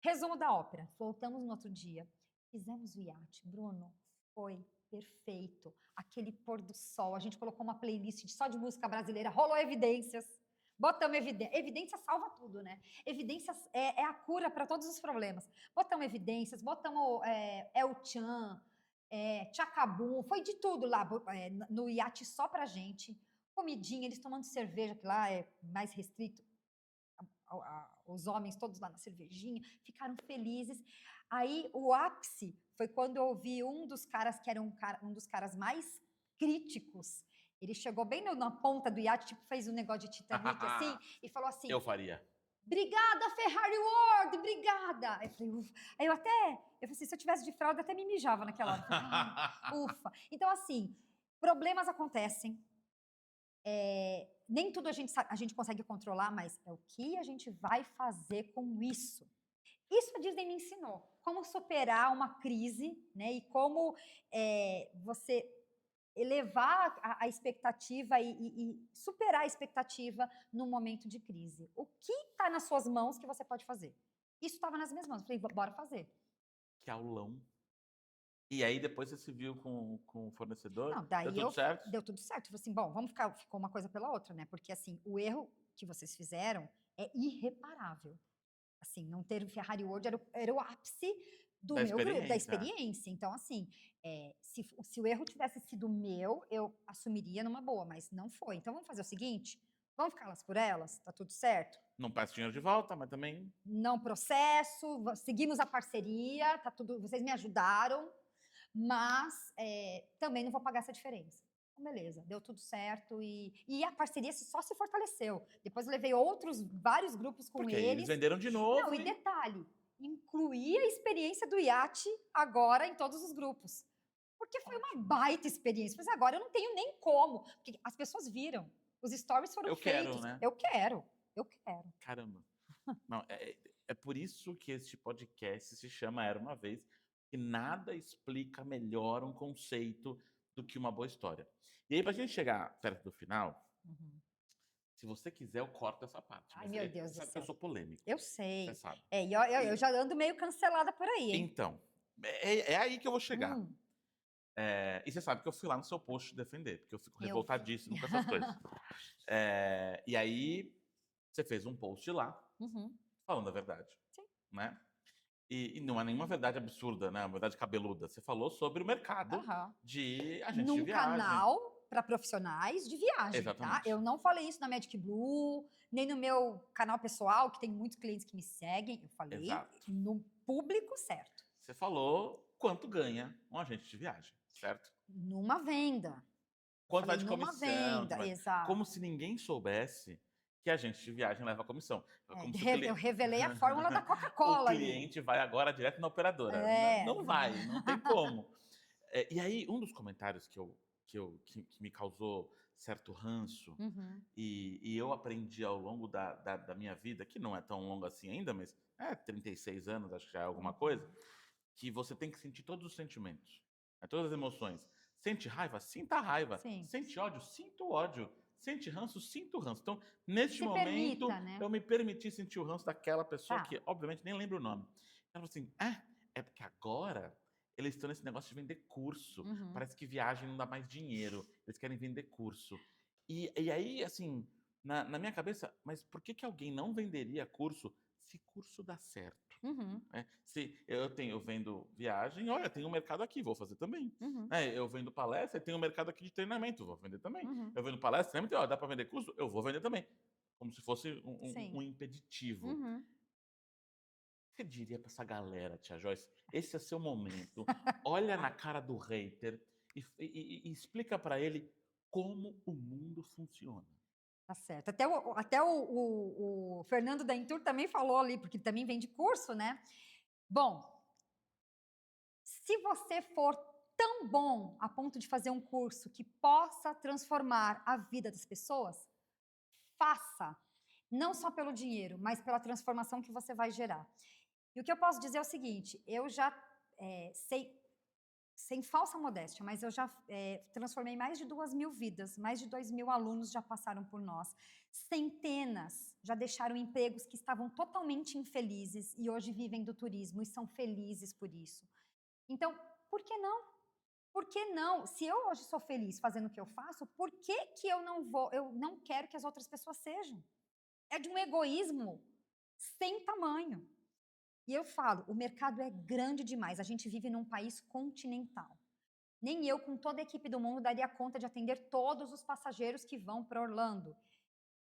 Resumo da ópera. Voltamos no outro dia. Fizemos o iate. Bruno, foi perfeito. Aquele pôr do sol. A gente colocou uma playlist só de música brasileira. Rolou Evidências. Botamos Evidências. Evidências salva tudo, né? Evidências é a cura para todos os problemas. Botamos Evidências, botamos El Chan, Tchacabum. Foi de tudo lá no iate só pra gente. Comidinha, eles tomando cerveja, que lá é mais restrito. Os homens todos lá na cervejinha, ficaram felizes. Aí o ápice foi quando eu ouvi um dos caras, que era um dos caras mais críticos. Ele chegou bem na ponta do iate, tipo, fez um negócio de Titanic assim, e falou assim: Eu faria. Obrigada, Ferrari World, obrigada. Aí eu falei, ufa. Aí eu falei assim, se eu tivesse de fralda, até me mijava naquela hora. Falei, ufa. Então, assim, problemas acontecem. Nem tudo a gente consegue controlar, mas é o que a gente vai fazer com isso. Isso a Disney me ensinou. Como superar uma crise, né? E como você elevar a expectativa e superar a expectativa num momento de crise. O que está nas suas mãos que você pode fazer? Isso estava nas minhas mãos. Eu falei, bora fazer. Que aulão. E aí depois você se viu com o fornecedor? Não, daí deu tudo certo? Deu tudo certo. Eu falei assim, bom, ficou uma coisa pela outra, né? Porque assim, o erro que vocês fizeram é irreparável. Assim, não ter o Ferrari World era o ápice da experiência. Então, assim, se o erro tivesse sido meu, eu assumiria numa boa, mas não foi. Então, vamos fazer o seguinte, vamos ficar elas por elas, tá tudo certo? Não peço dinheiro de volta, mas também... Não processo, seguimos a parceria, tá tudo, vocês me ajudaram, mas também não vou pagar essa diferença. Então, beleza, deu tudo certo e a parceria só se fortaleceu. Depois eu levei vários grupos com Porque eles. eles venderam de novo. Não, e detalhe, incluí a experiência do iate agora em todos os grupos. Porque foi uma baita experiência. Mas agora eu não tenho nem como. Porque as pessoas viram. Os stories foram feitos. Quero, né? Eu quero. Caramba. Não, é por isso que este podcast se chama Era Uma Vez, que nada explica melhor um conceito do que uma boa história. E aí, pra gente chegar perto do final, se você quiser, eu corto essa parte. Ai, meu Deus do céu. céu. Eu sou polêmico. Eu sei. Você sabe. E eu já ando meio cancelada por aí, hein? Então, é aí que eu vou chegar. E você sabe que eu fui lá no seu post defender, porque eu fico Eu- revoltadíssimo com essas coisas. E aí, você fez um post lá, Uhum. falando a verdade. Sim. Né? E não é nenhuma verdade absurda, né? Uma verdade cabeluda. Você falou sobre o mercado Aham. de agente de Num viagem. canal para profissionais de viagem, tá? Exatamente. Eu não falei isso na Magic Blue, nem no meu canal pessoal, que tem muitos clientes que me seguem. Eu falei Exato. no público certo, Você falou quanto ganha um agente de viagem, certo? numa venda. Quanto vai Falei de numa comissão, venda, exato. como se ninguém soubesse que agente de viagem leva comissão. Como se Eu revelei a fórmula da o Coca-Cola ali. cliente vai agora direto na operadora. É. Não vai, não tem como. E aí, um dos comentários que me causou certo ranço, Uhum. e eu aprendi ao longo da minha vida, que não é tão longa assim ainda, mas 36 anos, acho que já é alguma coisa, que você tem que sentir todos os sentimentos, todas as emoções. Sente raiva? Sinta a raiva. Sim. Sente ódio? Sinta o ódio. Sente ranço? Sinta o ranço. Então, neste Se momento, permita, né? eu me permiti sentir o ranço daquela pessoa Tá. que, obviamente, nem lembro o nome. Ela falou assim, é porque agora eles estão nesse negócio de vender curso. Uhum. Parece que viagem não dá mais dinheiro. Eles querem vender curso. E aí, assim, na minha cabeça, mas por que alguém não venderia curso se curso dá certo? Uhum. Se eu vendo viagem, olha, tem um mercado aqui, vou fazer também. Uhum. Eu vendo palestra, tem um mercado aqui de treinamento, vou vender também. Uhum. Eu vendo palestra, treinamento, dá para vender curso, eu vou vender também. Como se fosse Sim. um impeditivo. Uhum. O que você diria para essa galera, tia Joyce? Esse é seu momento. Olha na cara do hater e explica para ele como o mundo funciona. Tá certo. Até o Fernando da Intur também falou ali, porque também vende curso, né? Bom, se você for tão bom a ponto de fazer um curso que possa transformar a vida das pessoas, faça. Não só pelo dinheiro, mas pela transformação que você vai gerar. E o que eu posso dizer é o seguinte: eu já sei, sem falsa modéstia, mas eu já transformei mais de 2.000 vidas, mais de 2.000 alunos já passaram por nós. Centenas já deixaram empregos que estavam totalmente infelizes e hoje vivem do turismo e são felizes por isso. Então, por que não? Por que não? Se eu hoje sou feliz fazendo o que eu faço, por que eu não quero que as outras pessoas sejam? É de um egoísmo sem tamanho. E eu falo, o mercado é grande demais. A gente vive num país continental. Nem eu, com toda a equipe do mundo, daria conta de atender todos os passageiros que vão para Orlando.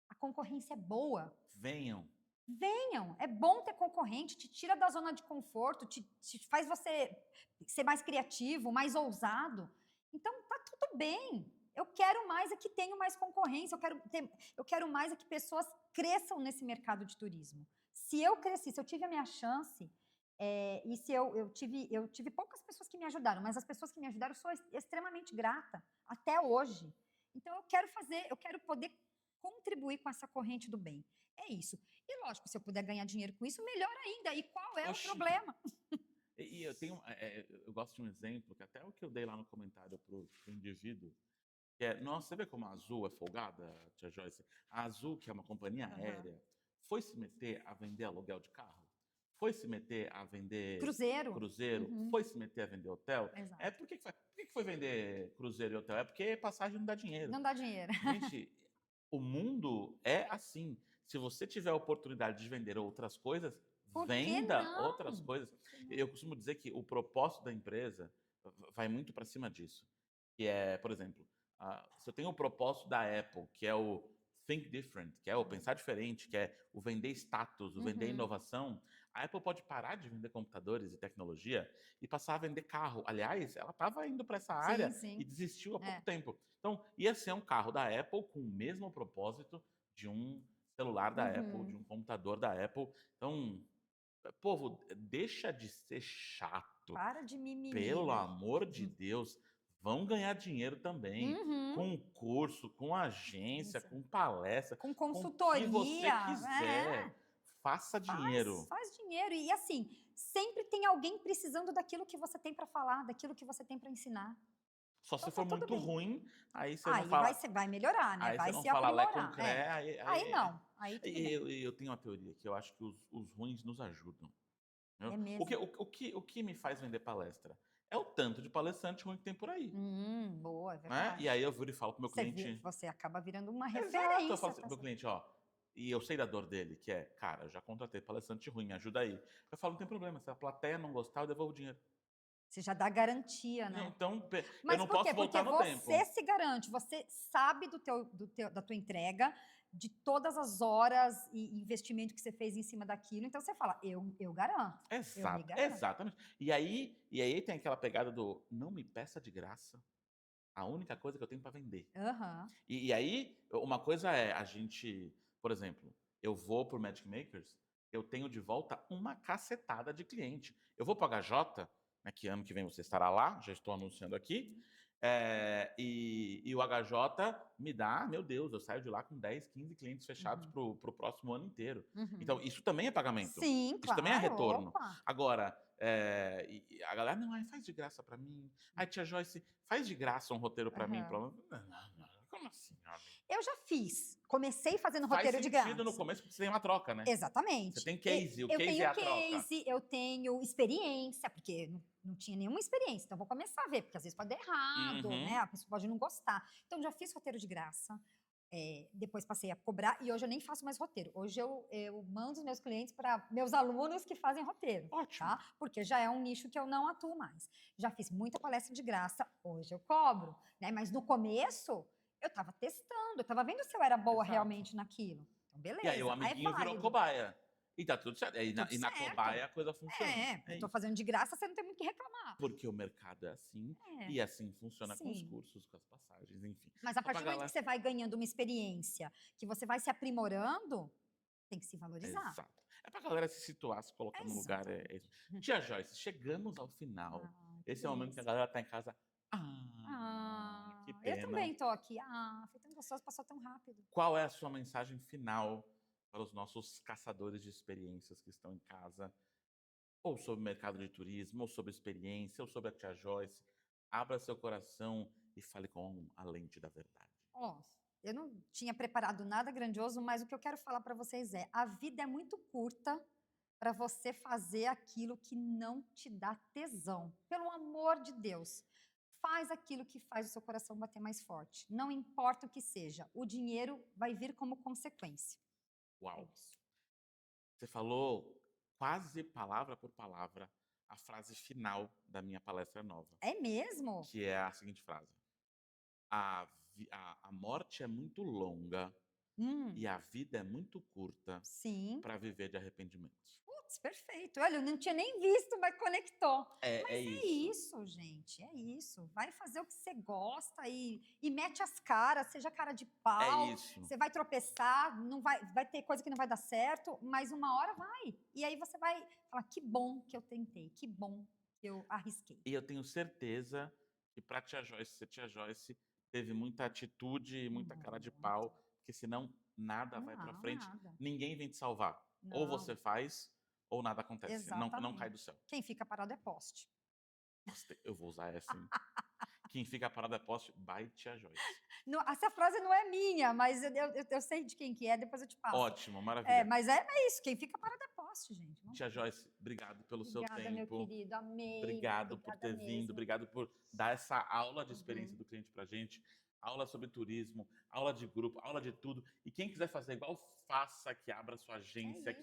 A concorrência é boa. Venham. Venham, é bom ter concorrente, te tira da zona de conforto, te faz você ser mais criativo, mais ousado. Então, tá tudo bem. Eu quero mais é que tenha mais concorrência, eu quero mais é que pessoas cresçam nesse mercado de turismo. Se eu cresci, se eu tive a minha chance, e se eu tive poucas pessoas que me ajudaram, mas as pessoas que me ajudaram, eu sou extremamente grata, até hoje. Então, eu quero poder contribuir com essa corrente do bem. É isso. E lógico, se eu puder ganhar dinheiro com isso, melhor ainda. E qual é o problema? E eu tenho, eu gosto de um exemplo, que até o que eu dei lá no comentário pro indivíduo, que nossa, você vê como a Azul é folgada, tia Joyce? A Azul, que é uma companhia aérea, foi se meter a vender aluguel de carro? Foi se meter a vender Cruzeiro. cruzeiro? Uhum. Foi se meter a vender hotel? Exato. Por que foi vender cruzeiro e hotel? É porque passagem não dá dinheiro. Não dá dinheiro. Gente, o mundo é assim. Se você tiver a oportunidade de vender outras coisas, Por que venda não? outras coisas. Eu costumo dizer que o propósito da empresa vai muito para cima disso. Que é, por exemplo, se eu tenho o propósito da Apple, que é o Think Different, que é o pensar diferente, que é o vender status, o vender Uhum. inovação, a Apple pode parar de vender computadores e tecnologia e passar a vender carro. Aliás, ela estava indo para essa área Sim. e desistiu há pouco É. tempo. Então, ia ser um carro da Apple com o mesmo propósito de um celular da Apple, de um computador da Apple. Então, povo, deixa de ser chato. Para de mimimi, Pelo né? amor de Deus, vão ganhar dinheiro também. Uhum. Com curso, com agência, Isso. com palestra, Com com o que você consultoria. quiser. Faça dinheiro. Faz dinheiro. E assim, sempre tem alguém precisando daquilo que você tem para falar, daquilo que você tem para ensinar. Só Então, se tá for tudo muito bem. ruim, aí você Aí não fala. vai melhorar, né? Aí Vai você não se fala lé com aprimorar. cré, Aí não. Aí tudo bem. eu tenho uma teoria que eu acho que os ruins nos ajudam. É Entendeu? mesmo. O que me faz vender palestra? é o tanto de palestrante ruim que tem por aí. Boa, é Né? verdade. E aí eu viro e falo pro meu cliente... Você acaba virando uma Exato, referência. eu falo assim pra pro meu essa- cliente, ó, e eu sei da dor dele, que é, cara, eu já contratei palestrante ruim, me ajuda aí. Eu falo, não tem problema, se a plateia não gostar, eu devolvo o dinheiro. Você já dá garantia, né? Então, eu Mas não por quê? posso Porque voltar no tempo. você se garante, você sabe da tua entrega, de todas as horas e investimento que você fez em cima daquilo. Então você fala, eu garanto. Eu me Exato, garanto. exatamente. E aí tem aquela pegada do não me peça de graça a única coisa que eu tenho para vender. Aham. E aí, uma coisa é a gente, por exemplo, eu vou pro Magic Makers, eu tenho de volta uma cacetada de cliente. Eu vou pro HJ, né, que ano que vem você estará lá, já estou anunciando aqui, e o HJ me dá, meu Deus, eu saio de lá com 10, 15 clientes fechados pro próximo ano inteiro. Uhum. Então, isso também é pagamento. Sim, Isso também é claro, retorno. opa. Agora, e a galera, não, faz de graça pra mim. Ai, tia Joyce, faz de graça um roteiro pra mim. Aham. Não, como assim, homem? Eu já fiz. Comecei fazendo Faz roteiro de graça. sentido no começo porque você tem uma troca, né? Exatamente. Você tem case, o eu case tenho é a troca. case, eu tenho experiência, porque não tinha nenhuma experiência, então vou começar a ver, porque às vezes pode dar errado, Uhum. né? A pessoa pode não gostar. Então já fiz roteiro de graça, depois passei a cobrar e hoje eu nem faço mais roteiro. Hoje eu mando os meus clientes para meus alunos que fazem roteiro. Ótimo. Tá? Porque já é um nicho que eu não atuo mais. Já fiz muita palestra de graça, hoje eu cobro, né? Mas no começo eu estava testando, eu estava vendo se eu era boa Exato. realmente naquilo. Então, beleza. E aí o amiguinho virou válido. cobaia. E tá tudo certo. E na Tudo certo. cobaia a coisa funciona. Eu tô isso. fazendo de graça, você não tem muito o que reclamar. Porque o mercado é assim. E assim funciona com os Sim. cursos, com as passagens, enfim. Mas a Só pra partir do momento galera- que você vai ganhando uma experiência, que você vai se aprimorando, tem que se valorizar. Exato. É pra galera se situar, se colocar no lugar. Isso. Tia Joyce, chegamos ao final. Que Esse é o momento que a delícia. galera tá em casa. Que pena. Eu também tô aqui. Foi tão gostoso, passou tão rápido. Qual é a sua mensagem final para os nossos caçadores de experiências que estão em casa? Ou sobre o mercado de turismo, ou sobre experiência, ou sobre a Tia Joyce. Abra seu coração e fale com a lente da verdade. Eu não tinha preparado nada grandioso, mas o que eu quero falar para vocês é: a vida é muito curta para você fazer aquilo que não te dá tesão. Pelo amor de Deus, faz aquilo que faz o seu coração bater mais forte. Não importa o que seja, o dinheiro vai vir como consequência. Uau! Você falou quase palavra por palavra a frase final da minha palestra nova. É mesmo? Que é a seguinte frase. A morte é muito longa e a vida é muito curta Sim. para viver de arrependimentos. Putz, perfeito. Olha, eu não tinha nem visto, mas conectou. É isso, gente. É isso. Vai fazer o que você gosta e mete as caras, seja cara de pau. É isso. Você vai tropeçar, não vai ter coisa que não vai dar certo, mas uma hora vai. E aí você vai falar: que bom que eu tentei, que bom que eu arrisquei. E eu tenho certeza que para Tia Joyce ser Tia Joyce, teve muita atitude e muita cara de pau, porque senão nada vai para frente, ninguém vem te salvar. Não. Ou você faz, ou nada acontece. Não Exatamente. cai do céu. Quem fica parado é poste. Eu vou usar essa, hein? Quem fica parado é poste, by Tia Joyce. Essa frase não é minha, mas eu sei de quem que é, depois eu te passo. Ótimo, maravilha. Mas é isso, quem fica parado é poste, gente. Tia Joyce, obrigado pelo seu tempo. Obrigada, meu querido, amei. Obrigado por ter vindo, obrigado por dar essa aula de experiência do cliente pra gente. Aula sobre turismo, aula de grupo, aula de tudo. E quem quiser fazer igual, faça, que abra sua agência,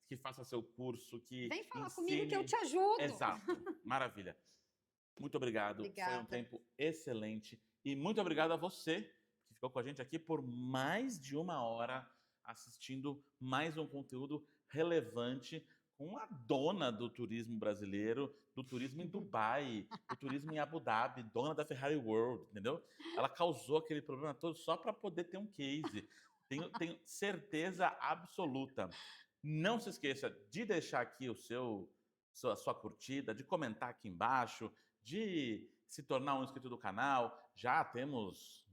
que faça seu curso, que vem falar ensine. comigo que eu te ajudo. Exato, maravilha. Muito obrigado, Obrigada. foi um tempo excelente. E muito obrigado a você que ficou com a gente aqui por mais de 1 hora assistindo mais um conteúdo relevante com a dona do turismo brasileiro, do turismo em Dubai, do turismo em Abu Dhabi, dona da Ferrari World, entendeu? Ela causou aquele problema todo só para poder ter um case. Tenho certeza absoluta. Não se esqueça de deixar aqui a sua curtida, de comentar aqui embaixo, de se tornar um inscrito do canal. Já temos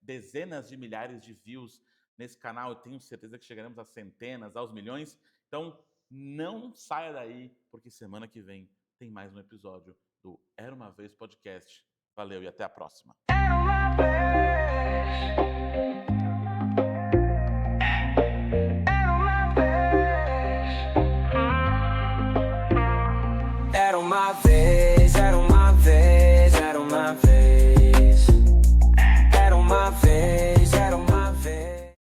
dezenas de milhares de views nesse canal. Eu tenho certeza que chegaremos a centenas, aos milhões. Então, não saia daí, porque semana que vem tem mais um episódio do Era Uma Vez Podcast. Valeu e até a próxima. Era uma my